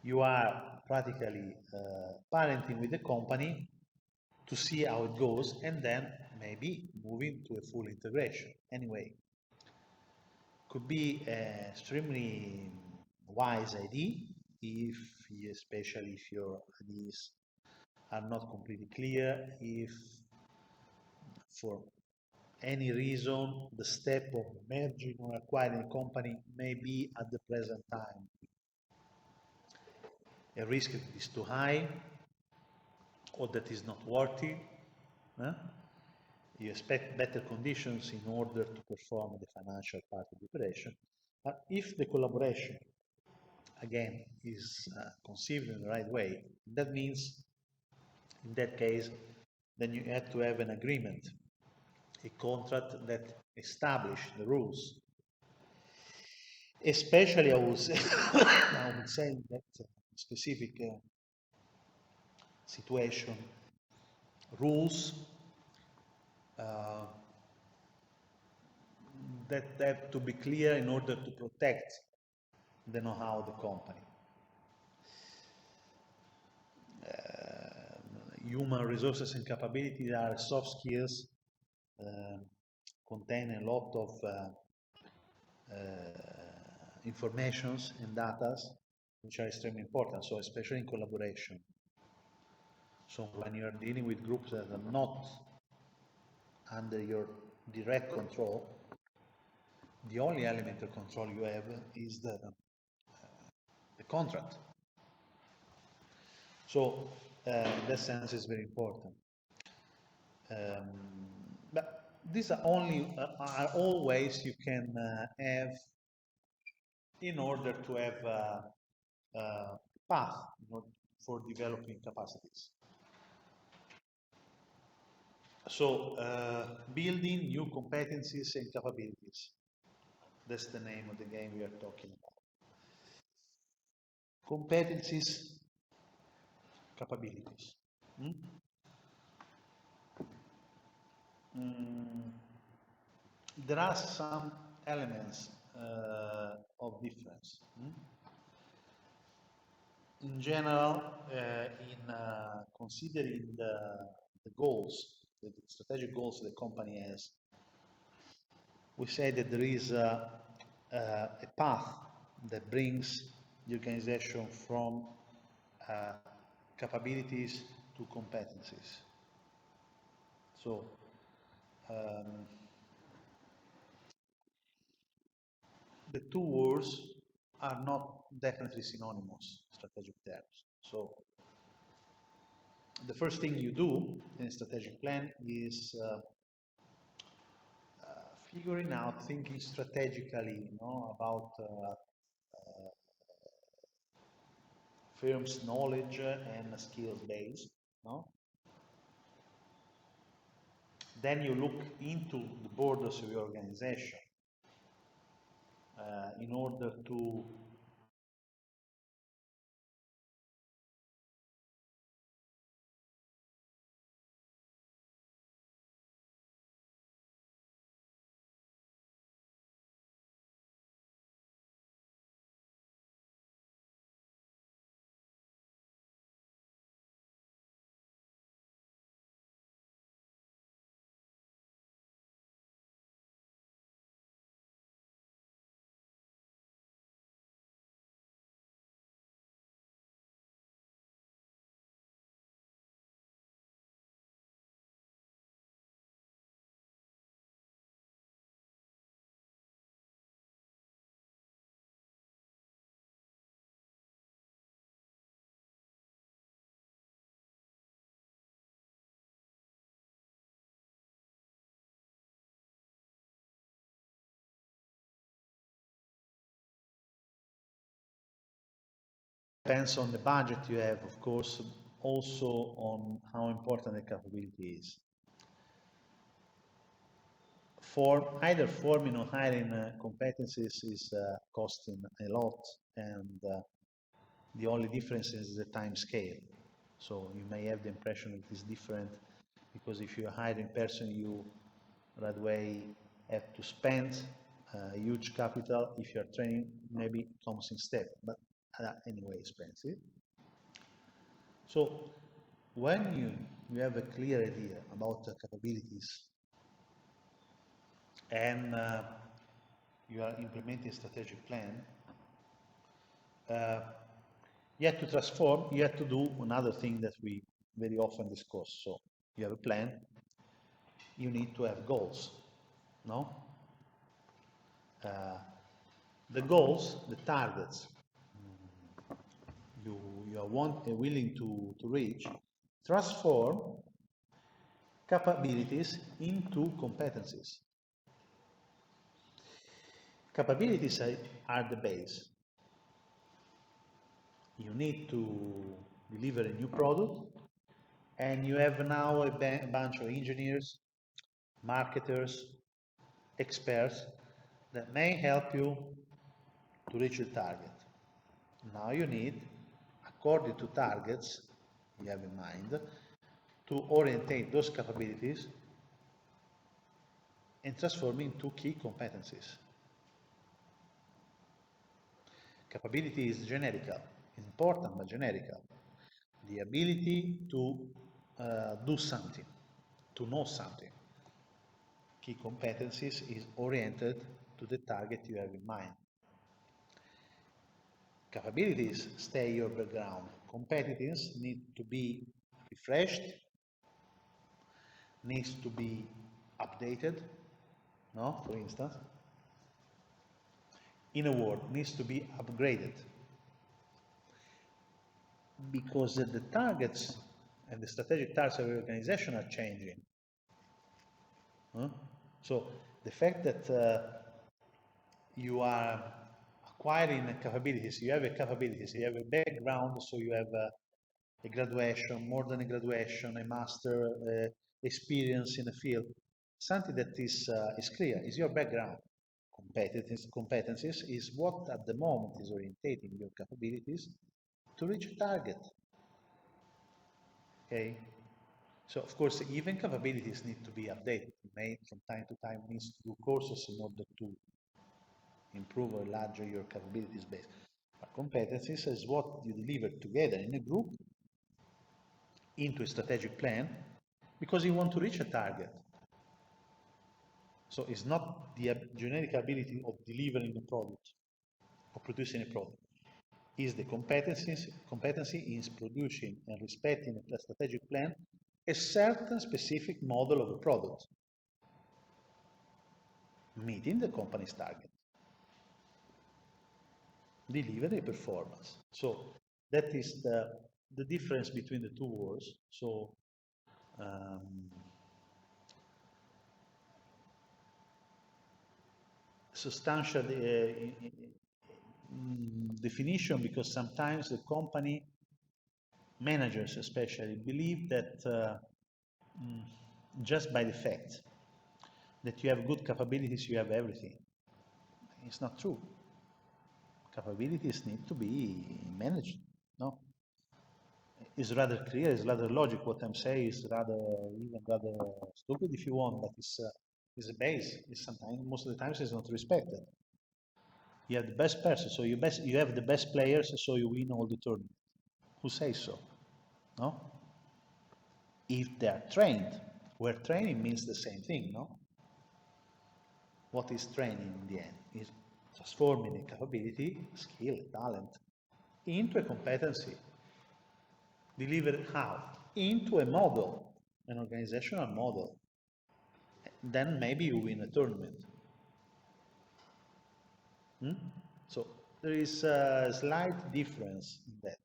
you are practically parenting with the company to see how it goes, and then maybe moving to a full integration. Anyway, could be an extremely wise idea if, especially if your ideas are not completely clear, if for any reason the step of merging or acquiring a company may be at the present time a risk that is too high or that is not worthy. You expect better conditions in order to perform the financial part of the operation. But if the collaboration, again, is conceived in the right way, that means, in that case, then you have to have an agreement, a contract that establishes the rules. Especially, I would say, I would say in that specific situation, rules that have to be clear in order to protect the know-how of the company. Human resources and capabilities are soft skills, contain a lot of informations and data which are extremely important, so especially in collaboration. So when you're dealing with groups that are not under your direct control, the only element of control you have is the contract. So in that sense is very important. But these are all ways you can have in order to have a path for developing capacities. So building new competencies and capabilities. That's the name of the game we are talking about. Competencies, capabilities. There are some elements of difference. In general, in considering the goals, the strategic goals the company has, we say that there is a path that brings the organization from capabilities to competencies. So the two words are not definitely synonymous in strategic terms. So the first thing you do in a strategic plan is figuring out, thinking strategically, about firm's knowledge and skills base. Then you look into the borders of your organization in order to depends on the budget you have, of course, also on how important the capability is. Either forming or hiring competencies is costing a lot, and the only difference is the time scale. So you may have the impression it is different because if you're hiring person, you right away have to spend huge capital. If you're training, maybe it comes in step, but anyway expensive. So when you have a clear idea about the capabilities and you are implementing a strategic plan, you have to transform, you have to do another thing that we very often discuss. So you have a plan, you need to have goals, no? The goals, the targets you are willing to reach, transform capabilities into competencies. Capabilities are the base. You need to deliver a new product, and you have now a bunch of engineers, marketers, experts that may help you to reach the target. Now you need, according to targets you have in mind, to orientate those capabilities and transform into key competencies. Capability is generical, important but generical. The ability to do something, to know something. Key competencies is oriented to the target you have in mind. Capabilities stay your background. Competence need to be refreshed, needs to be updated, no? For instance, in a word, needs to be upgraded. Because the targets and the strategic targets of the organization are changing. So the fact that you are acquiring capabilities, you have a capabilities, you have a background, so you have a graduation, more than a graduation, a master, experience in the field, something that is clear, is your background. Competencies is what at the moment is orientating your capabilities to reach a target. Okay, so of course even capabilities need to be updated. You may from time to time needs to do courses in order to improve or enlarge your capabilities base. But competencies is what you deliver together in a group into a strategic plan because you want to reach a target. So it's not the generic ability of delivering a product or producing a product. Is the competency is producing and respecting a strategic plan a certain specific model of a product, meeting the company's target, deliver a performance. So that is the difference between the two words. So substantial definition, because sometimes the company managers especially believe that just by the fact that you have good capabilities you have everything. It's not true. Capabilities need to be managed, no? It's rather clear, it's rather logic. What I'm saying is even rather stupid if you want, but it's a base. It's sometimes, most of the times, it's not respected. You have the best person, so you have the best players, so you win all the tournament. Who says so? No? If they are trained, where training means the same thing, no? What is training in the end? Is transforming a capability, skill, talent, into a competency. Delivered how? Into a model, an organizational model. Then maybe you win a tournament. So there is a slight difference in that.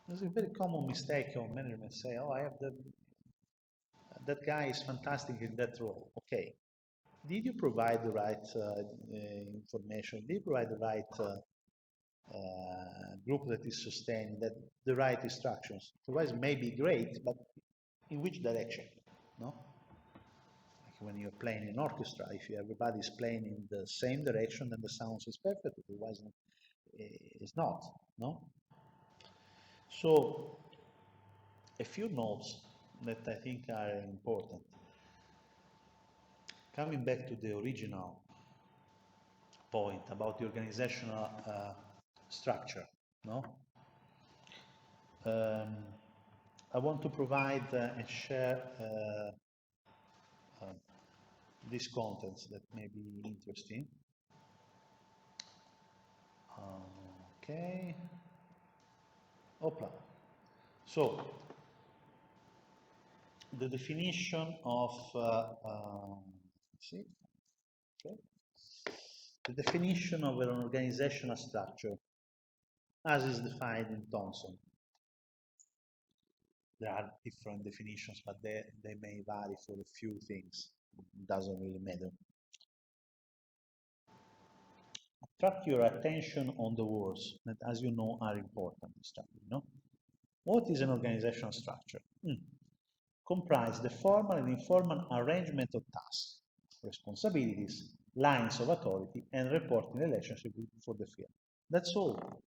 There's a very common mistake of management say, oh, I have that guy is fantastic in that role. Okay. Did you provide the right information? Did you provide the right group that is sustaining, that the right instructions. Otherwise, it may be great, but in which direction? No? Like when you're playing in orchestra, if everybody's playing in the same direction, then the sound is perfect. Otherwise, it's not. No. So, a few notes that I think are important. Coming back to the original point about the organizational structure, no? I want to provide and share these contents that may be interesting. Okay. Opla. So, the definition of, see, okay. The definition of an organizational structure as is defined in Thomson. There are different definitions, but they may vary for a few things. It doesn't really matter. Attract your attention on the words that, as you know, are important in strategy. No? What is an organizational structure? Comprise the formal and informal arrangement of tasks, responsibilities, lines of authority, and reporting relationship for the field. That's all.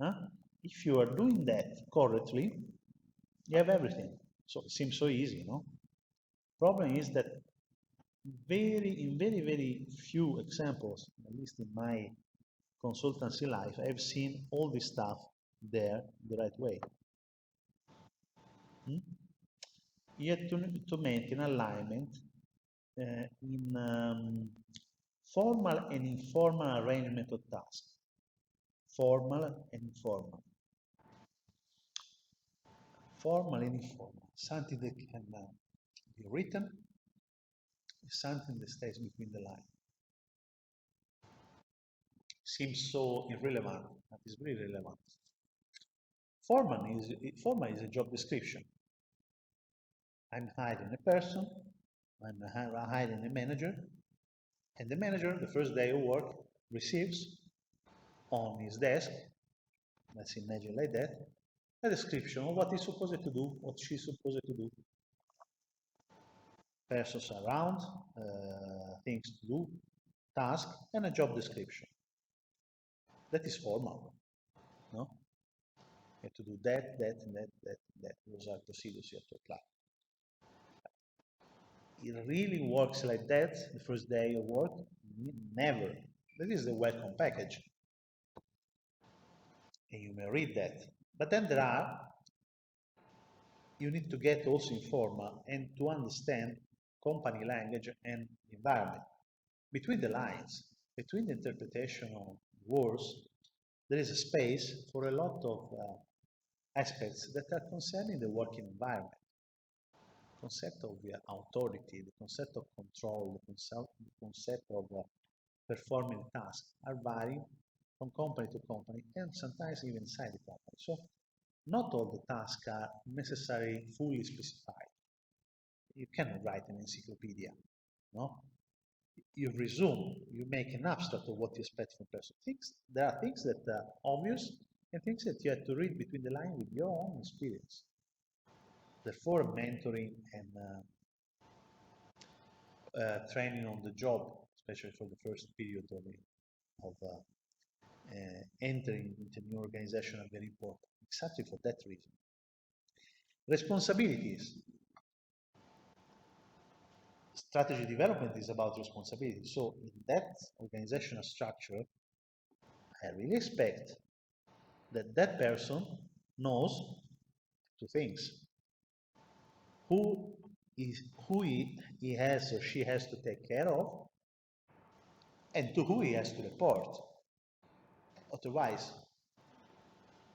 Huh? If you are doing that correctly, you have everything. So it seems so easy, no? Problem is that in very few examples, at least in my consultancy life, I've seen all this stuff there the right way. You have to maintain alignment in formal and informal arrangement of tasks. Formal and informal. Formal and informal. Something that can be written, something that stays between the lines. Seems so irrelevant, but it's really relevant. Formal is a job description. I'm hiring a person, I'm hiring a manager, and the manager, the first day of work, receives on his desk, let's imagine like that, a description of what he's supposed to do, what she's supposed to do. Persons around, things to do, task, and a job description. That is formal, no? You have to do that. Those are procedures you have to apply. It really works like that the first day of work? Never. That is the welcome package. And you may read that. But then you need to get also informal and to understand company language and environment. Between the lines, between the interpretation of words, there is a space for a lot of aspects that are concerning the working environment. The concept of authority, the concept of control, the concept of performing tasks are varying from company to company and sometimes even inside the company. So not all the tasks are necessarily fully specified. You cannot write an encyclopedia, no? You resume, you make an abstract of what you expect from person. There are things that are obvious and things that you have to read between the lines with your own experience. Therefore, mentoring and training on the job, especially for the first period of entering into a new organization, are very important, exactly for that reason. Responsibilities. Strategy development is about responsibility. So in that organizational structure, I really expect that that person knows two things. Who he has or she has to take care of, and to who he has to report. Otherwise,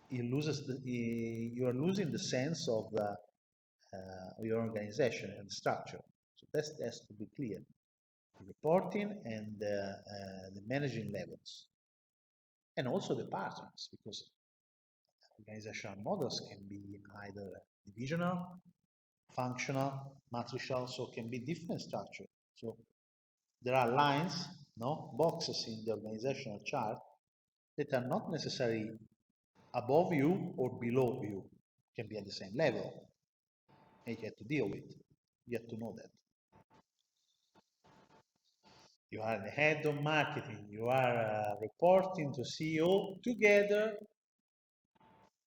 you are losing the sense of your organization and structure. So that has to be clear. The reporting and the managing levels. And also the partners, because organizational models can be either divisional, functional, matricial, so can be different structure. So there are lines, no, boxes in the organizational chart that are not necessarily above you or below you, can be at the same level, and you have to deal with. You have to know that. You are the head of marketing, you are reporting to CEO together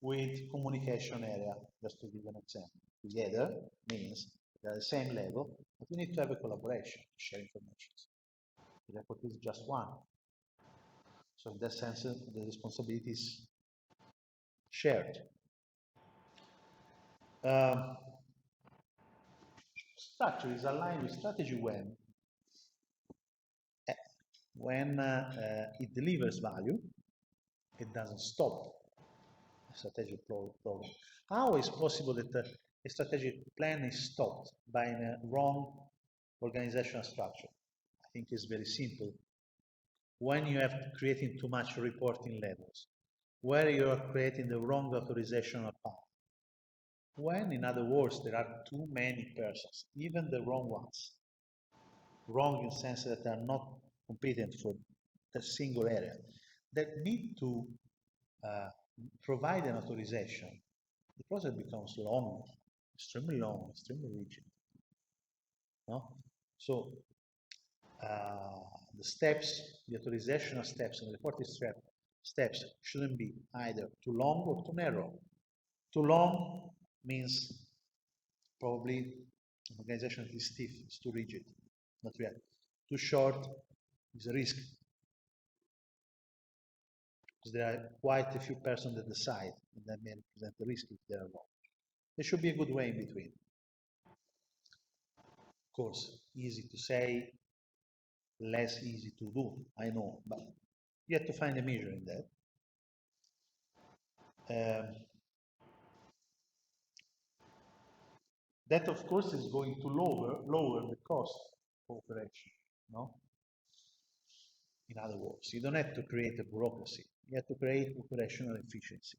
with communication area, just to give an example. Together means they're the same level, but we need to have a collaboration to share information. The report is just one. So in that sense, the responsibility is shared. Structure is aligned with strategy when it delivers value, it doesn't stop a strategic program. How is possible that a strategic plan is stopped by a wrong organizational structure? I think it's very simple. When you have creating too much reporting levels, where you are creating the wrong authorizational path, when, in other words, there are too many persons, even the wrong ones, wrong in the sense that they are not competent for a single area, that need to provide an authorization, the process becomes long, extremely rigid. No? So the steps, the authorizational steps and the reporting steps shouldn't be either too long or too narrow. Too long means probably an organization is stiff, it's too rigid, not real. Too short is a risk, because there are quite a few persons that decide, and that may represent a risk if they are wrong. There should be a good way in between. Of course, easy to say, less easy to do, I know, but you have to find a measure in that. That, of course, is going to lower the cost of operation, no? In other words, you don't have to create a bureaucracy. You have to create operational efficiency.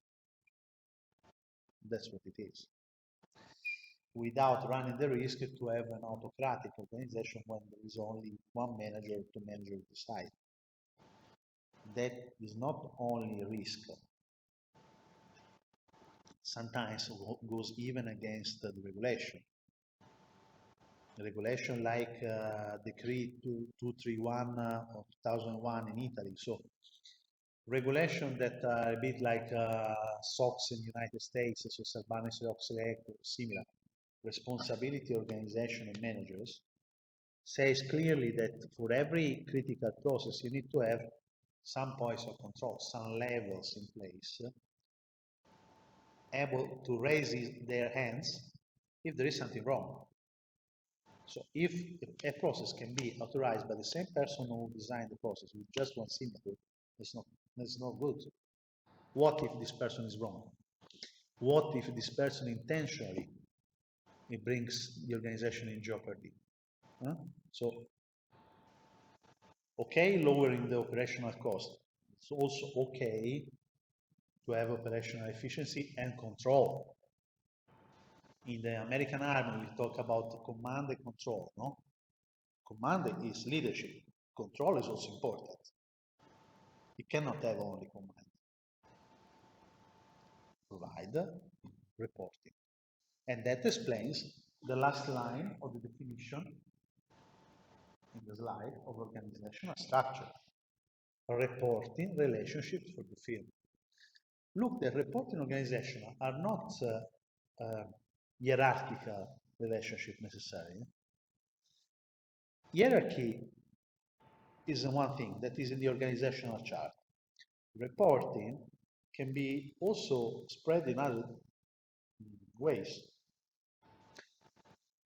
That's what it is. Without running the risk to have an autocratic organization when there is only one manager to manage the site. That is not only a risk. Sometimes goes even against the regulation. The regulation like Decree 231 of 2001 in Italy. So regulation that are a bit like SOX in the United States, so Sarbanes-Oxley Act, similar. Responsibility organization and managers says clearly that for every critical process you need to have some points of control, some levels in place, able to raise their hands if there is something wrong. So if a process can be authorized by the same person who designed the process with just one signature, that's not good. What if this person is wrong? What if this person intentionally it brings the organization in jeopardy? Huh? So, okay, lowering the operational cost. It's also okay to have operational efficiency and control. In the American Army, we talk about command and control, no? Command is leadership. Control is also important. You cannot have only command. Provide reporting. And that explains the last line of the definition in the slide of organizational structure. Reporting relationships for the field. Look, the reporting organization are not hierarchical relationship necessarily. Hierarchy is one thing that is in the organizational chart. Reporting can be also spread in other ways.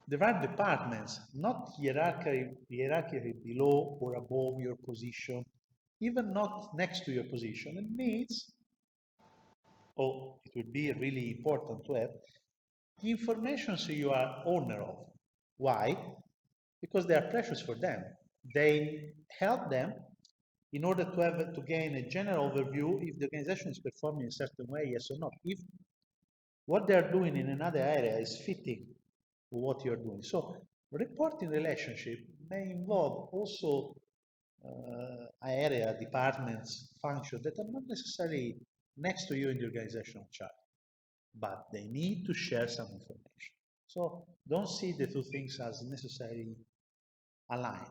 There are departments not hierarchically below or above your position, even not next to your position. It means, oh, it would be really important to have information so you are owner of. Why? Because they are precious for them. They help them in order to gain a general overview if the organization is performing in a certain way, yes or not. If what they are doing in another area is fitting with what you're doing. So reporting relationship may involve also area, departments, functions that are not necessarily next to you in the organizational chart, but they need to share some information. So don't see the two things as necessarily aligned.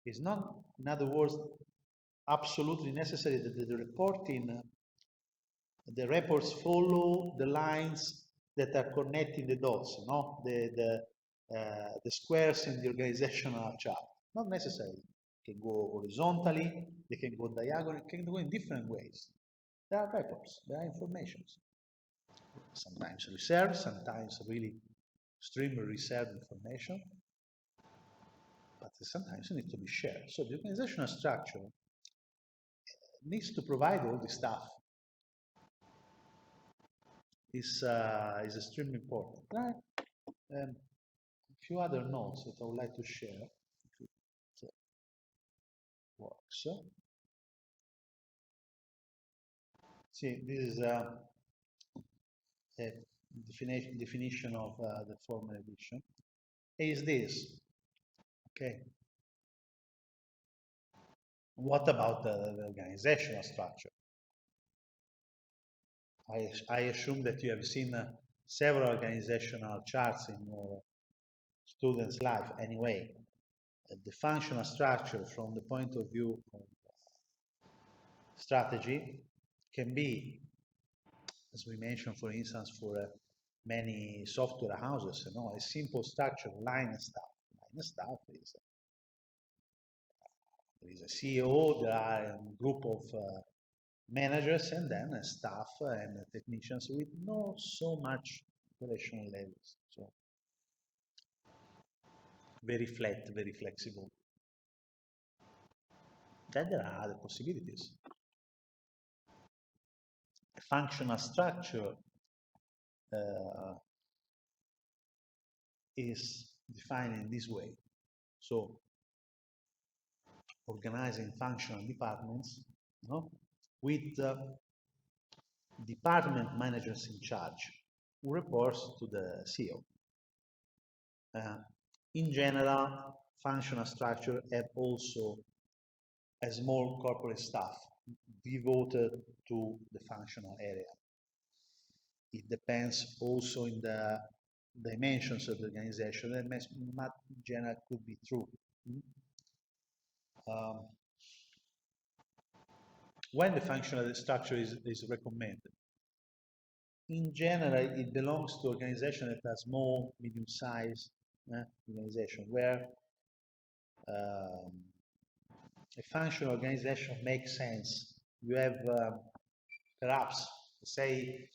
It's not, in other words, absolutely necessary that the reporting, the reports follow the lines that are connecting the dots, no? The squares in the organizational chart. Not necessarily. They can go horizontally, they can go diagonally, can go in different ways. There are reports, there are informations. Sometimes reserved, sometimes really extremely reserved information, but sometimes it needs to be shared. So the organizational structure needs to provide all this stuff. Is extremely important. Right? A few other notes that I would like to share. If it works. See, this is a definition of the formal edition. Is this okay? What about the organizational structure? I assume that you have seen several organizational charts in your students' life anyway. The functional structure from the point of view of strategy can be, as we mentioned, for instance, for many software houses, you know, a simple structure, line and staff. Line and staff is there is a CEO, there are a group of managers, and then a staff and technicians with not so much operational levels. So very flat, very flexible. Then there are other possibilities. A functional structure is defined in this way. So organizing functional departments, you know, with department managers in charge who reports to the CEO. In general, functional structure have also a small corporate staff devoted to the functional area. It depends also in the dimensions of the organization, that in general could be true. When the functional structure is recommended, in general, it belongs to organization that has small, medium-sized organization, where a functional organization makes sense. You have perhaps, say,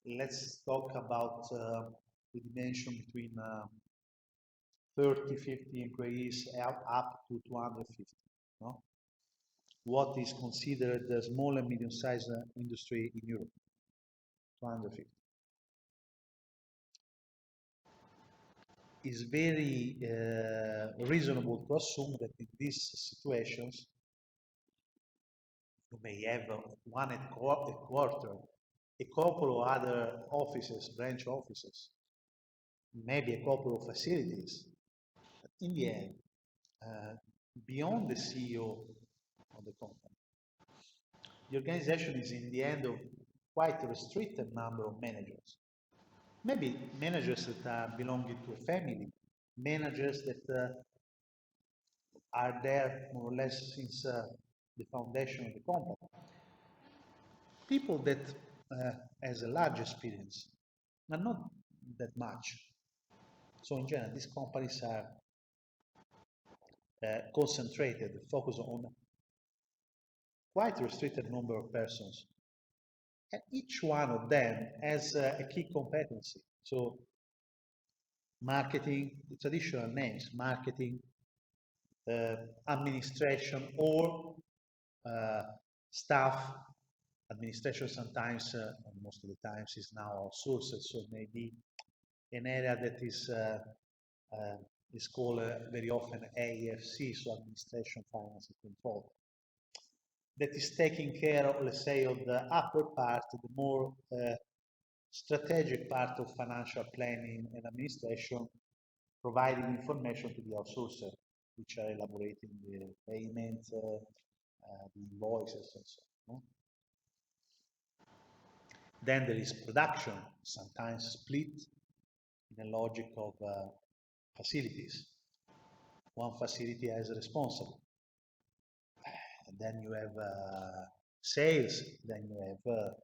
let's talk about the dimension between 30, 50 employees up to 250. No? What is considered the small and medium-sized industry in Europe? 250. It's very reasonable to assume that in these situations, you may have one headquarter, a couple of other offices, branch offices, maybe a couple of facilities. But in the end, beyond the CEO of the company, the organization is in the end of quite a restricted number of managers. Maybe managers that are belonging to a family, managers that are there more or less since the foundation of the company. People that has a large experience, but not that much. So in general, these companies are concentrated, focused on quite a restricted number of persons. And each one of them has a key competency. So marketing, the traditional names, marketing, administration, or staff. Administration sometimes, most of the times, is now outsourced, so maybe an area that is called very often AFC, so administration, finance, and control. That is taking care of, let's say, of the upper part, the more strategic part of financial planning and administration, providing information to the outsourcer. which are elaborating the payments, the invoices, and so on. No? Then there is production, sometimes split in a logic of facilities. One facility as responsible. And then you have sales, then you have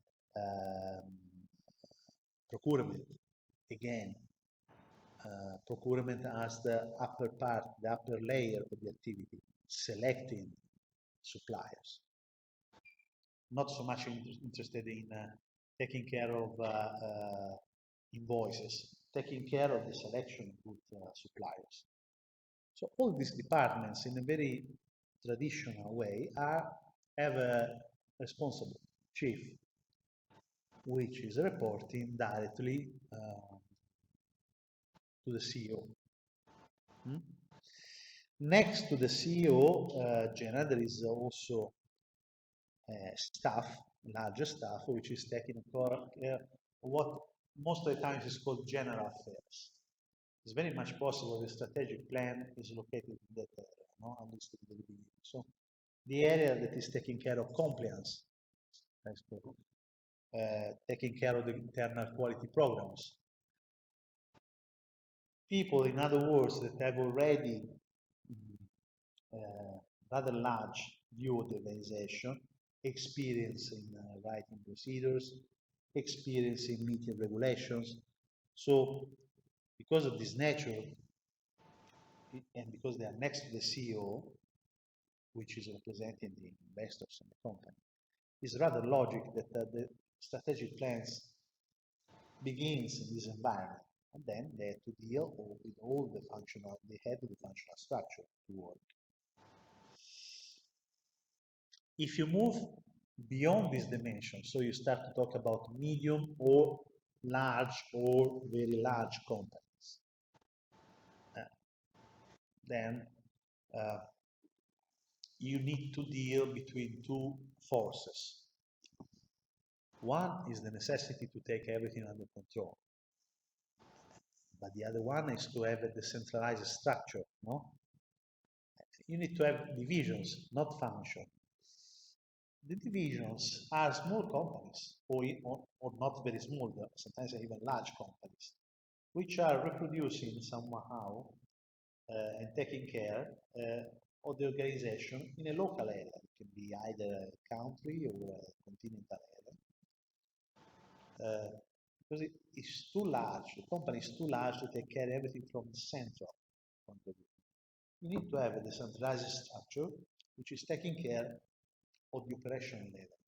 procurement. Again, procurement as the upper part, the upper layer of the activity, selecting suppliers. Not so much interested in taking care of invoices, taking care of the selection of good suppliers. So all these departments, in a very traditional way, have a responsible chief, which is reporting directly to the CEO. Next to the CEO, generally there is also staff, larger staff, which is taking care of what most of the times is called general affairs. It's very much possible the strategic plan is located in that area, no? At least at the beginning. So the area that is taking care of compliance, taking care of the internal quality programs. People, in other words, that have already rather large view of the organization, experience in writing procedures, experience in meeting regulations. So because of this nature, and because they are next to the CEO, which is representing the investors in the company, it's rather logic that the strategic plans begins in this environment, and then they have to deal with all the functional, they have the functional structure to work. If you move beyond this dimension, so you start to talk about medium or large or very large companies, then you need to deal between two forces. One is the necessity to take everything under control, but the other one is to have a decentralized structure, no? You need to have divisions, not function. The divisions are small companies, or not very small, sometimes even large companies, which are reproducing somehow and taking care of the organization in a local area. It can be either a country or a continental area. Because it's too large, the company is too large to take care of everything from the central point of view. You need to have a decentralized structure which is taking care of the operational level.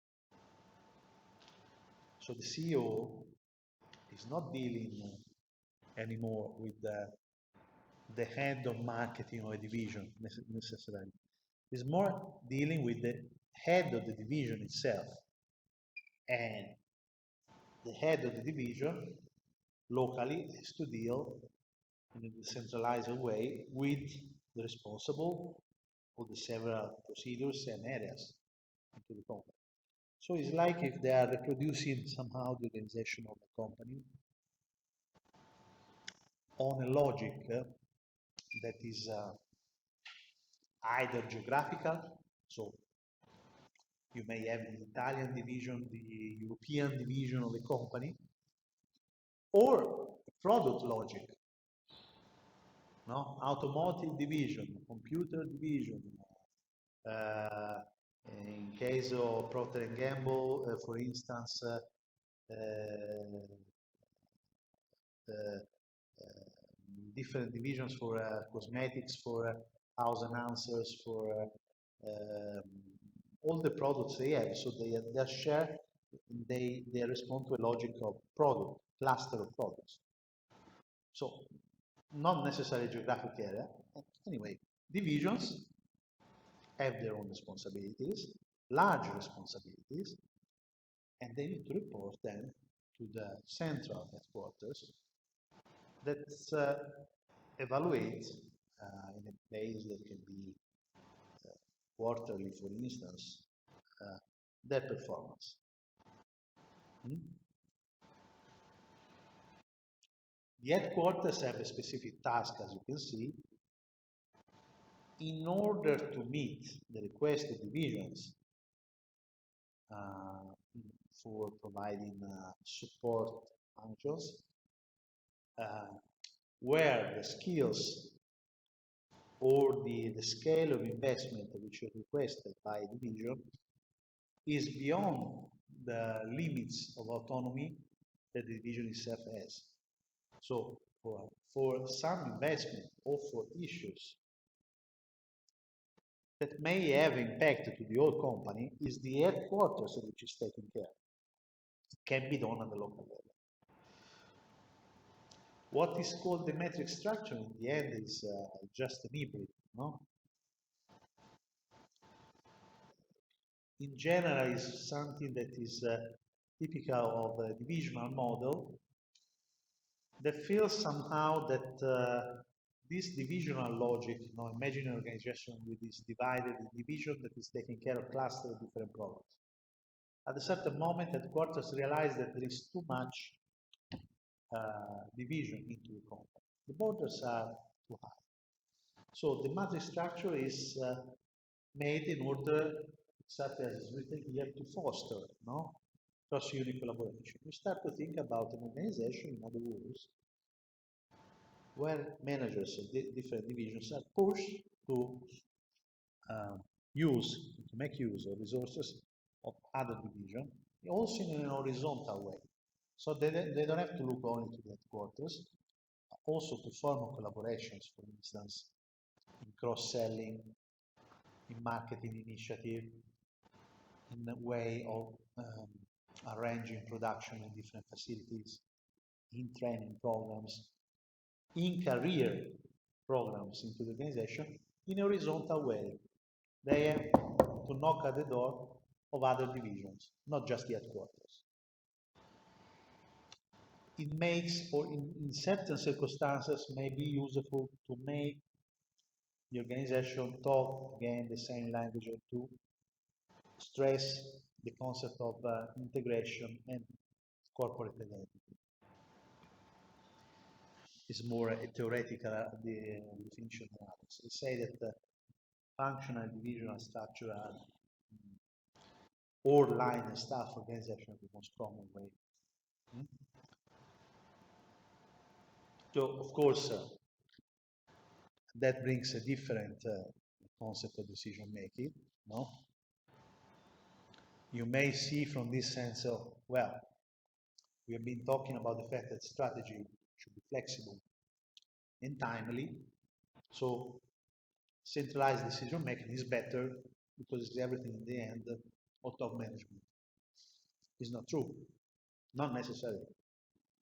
So the CEO is not dealing anymore with the head of marketing or a division necessarily. It's more dealing with the head of the division itself. And the head of the division locally has to deal in a decentralized way with the responsible of the several procedures and areas into the company. So it's like if they are reproducing somehow the organization of the company on a logic that is either geographical, so you may have the Italian division, the European division of the company, or product logic, no? Automotive division, computer division. In case of Procter & Gamble, for instance, different divisions for cosmetics, for house announcers, for all the products they have. So they share, they respond to a logic of product, cluster of products. So not necessarily geographic area. Anyway, divisions have their own responsibilities, large responsibilities, and they need to report then to the central headquarters that evaluate in a base that can be quarterly, for instance, their performance. The headquarters have a specific task, as you can see, in order to meet the requested divisions uh, for providing support functions, uh, where the skills or the scale of investment which is requested by division is beyond the limits of autonomy that the division itself has. So for some investment or for issues that may have impact to the whole company is the headquarters which is taking care. It can be done at the local level. What is called the metric structure in the end is just an hybrid, no? In general, is something that is typical of a divisional model that feels somehow that this divisional logic, imagine an organization with this divided division that is taking care of cluster of different problems. At a certain moment, headquarters realize that there is too much division into the company. The borders are too high. So the matrix structure is made in order, exactly as is written here, to foster cross-unit collaboration. We start to think about an organization, in other words, where managers of different divisions are pushed to uh, make use of resources of other divisions, also in an horizontal way. So they don't have to look only to the headquarters, also to formal collaborations, for instance, in cross-selling, in marketing initiative, in a way of arranging production in different facilities, in training programs, in career programs into the organization, in a horizontal way. They have to knock at the door of other divisions, not just the headquarters. It makes, or in certain circumstances, may be useful to make the organization talk again the same language, or to stress the concept of integration and corporate identity. It's more a theoretical definition than others. We say that the functional divisional structure are or line and staff organization are the most common way. So, of course, that brings a different concept of decision making, no? You may see from this sense of, well, we have been talking about the fact that strategy should be flexible and timely. So centralized decision making is better because it's everything in the end of top management. It's not true. Not necessarily.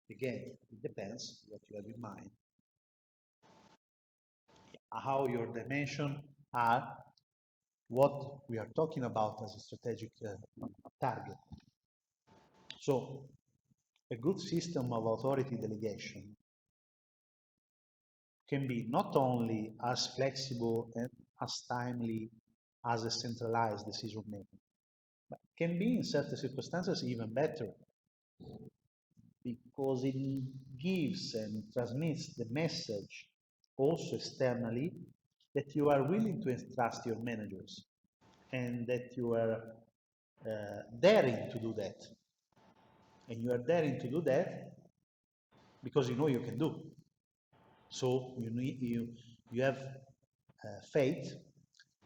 Again, it depends what you have in mind, how your dimension are, what we are talking about as a strategic target. So a good system of authority delegation can be not only as flexible and as timely as a centralized decision making, but can be in certain circumstances even better because it gives and transmits the message also externally that you are willing to entrust your managers and that you are daring to do that. And you are daring to do that because you know you can do. So you have faith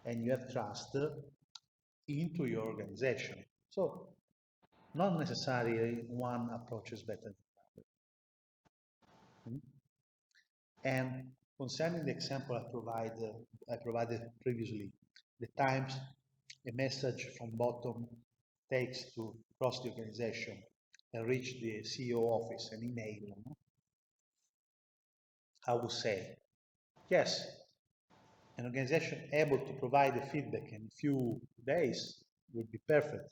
and you have trust into your organization. So not necessarily one approach is better than the other. And concerning the example I provided previously, the times a message from bottom takes to cross the organization and reach the CEO office, an email, I would say, yes, an organization able to provide the feedback in a few days would be perfect.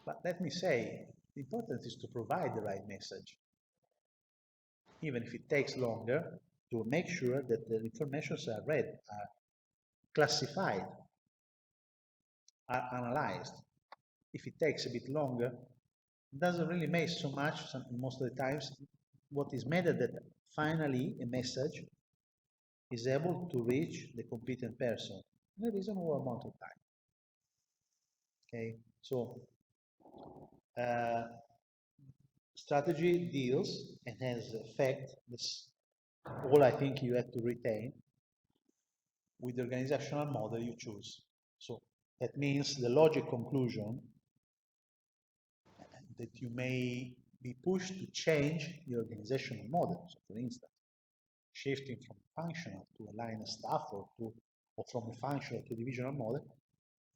But let me say, the important is to provide the right message, even if it takes longer, to make sure that the informations are read, are classified, are analyzed. If it takes a bit longer, it doesn't really make so much, most of the times. What is matter that finally a message is able to reach the competent person in a reasonable amount of time. Okay, so strategy deals and has effect. This all I think you have to retain with the organizational model you choose. So that means the logic conclusion that you may be pushed to change the organizational model. So for instance, shifting from functional to a line of staff or from a functional to a divisional model,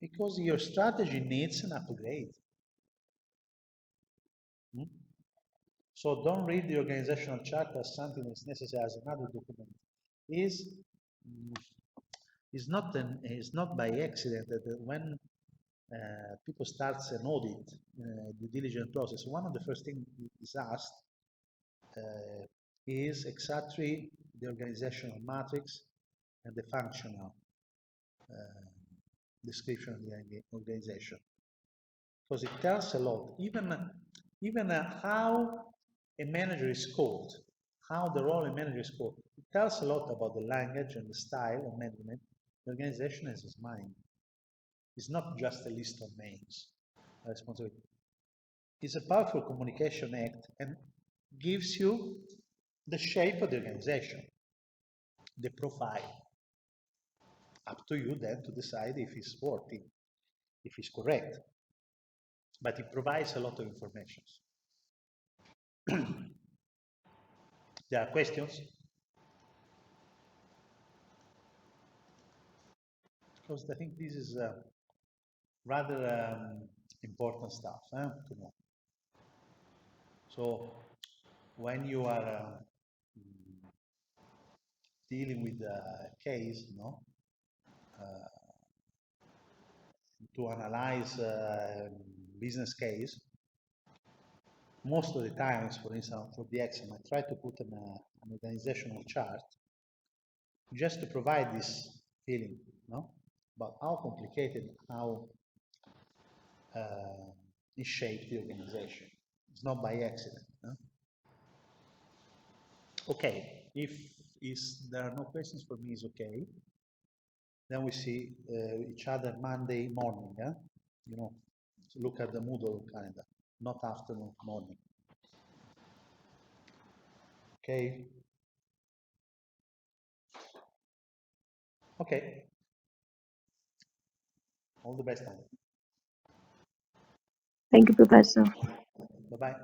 because your strategy needs an upgrade. So don't read the organizational chart as something that's necessary as another document. Is not by accident that when people start an audit, due diligence process, one of the first things is asked is exactly the organizational matrix and the functional description of the organization, because it tells a lot. Even how a manager is called, how the role of manager is called, it tells a lot about the language and the style of management the organization has in mind. It's not just a list of names. Responsibility. It's a powerful communication act and gives you the shape of the organization, the profile. Up to you then to decide if it's working, if it's correct. But it provides a lot of information. There are questions? Because I think this is rather important stuff to know. So when you are dealing with a case, to analyze a business case, most of the times, for instance, for the Excel, I try to put an organizational chart just to provide this feeling, about how complicated, how it shaped the organization. It's not by accident. Okay, if there are no questions for me, it's okay. Then we see each other Monday morning. So look at the Moodle calendar, not afternoon, morning. Okay. Okay. All the best, Andy. Thank you, Professor. Bye-bye.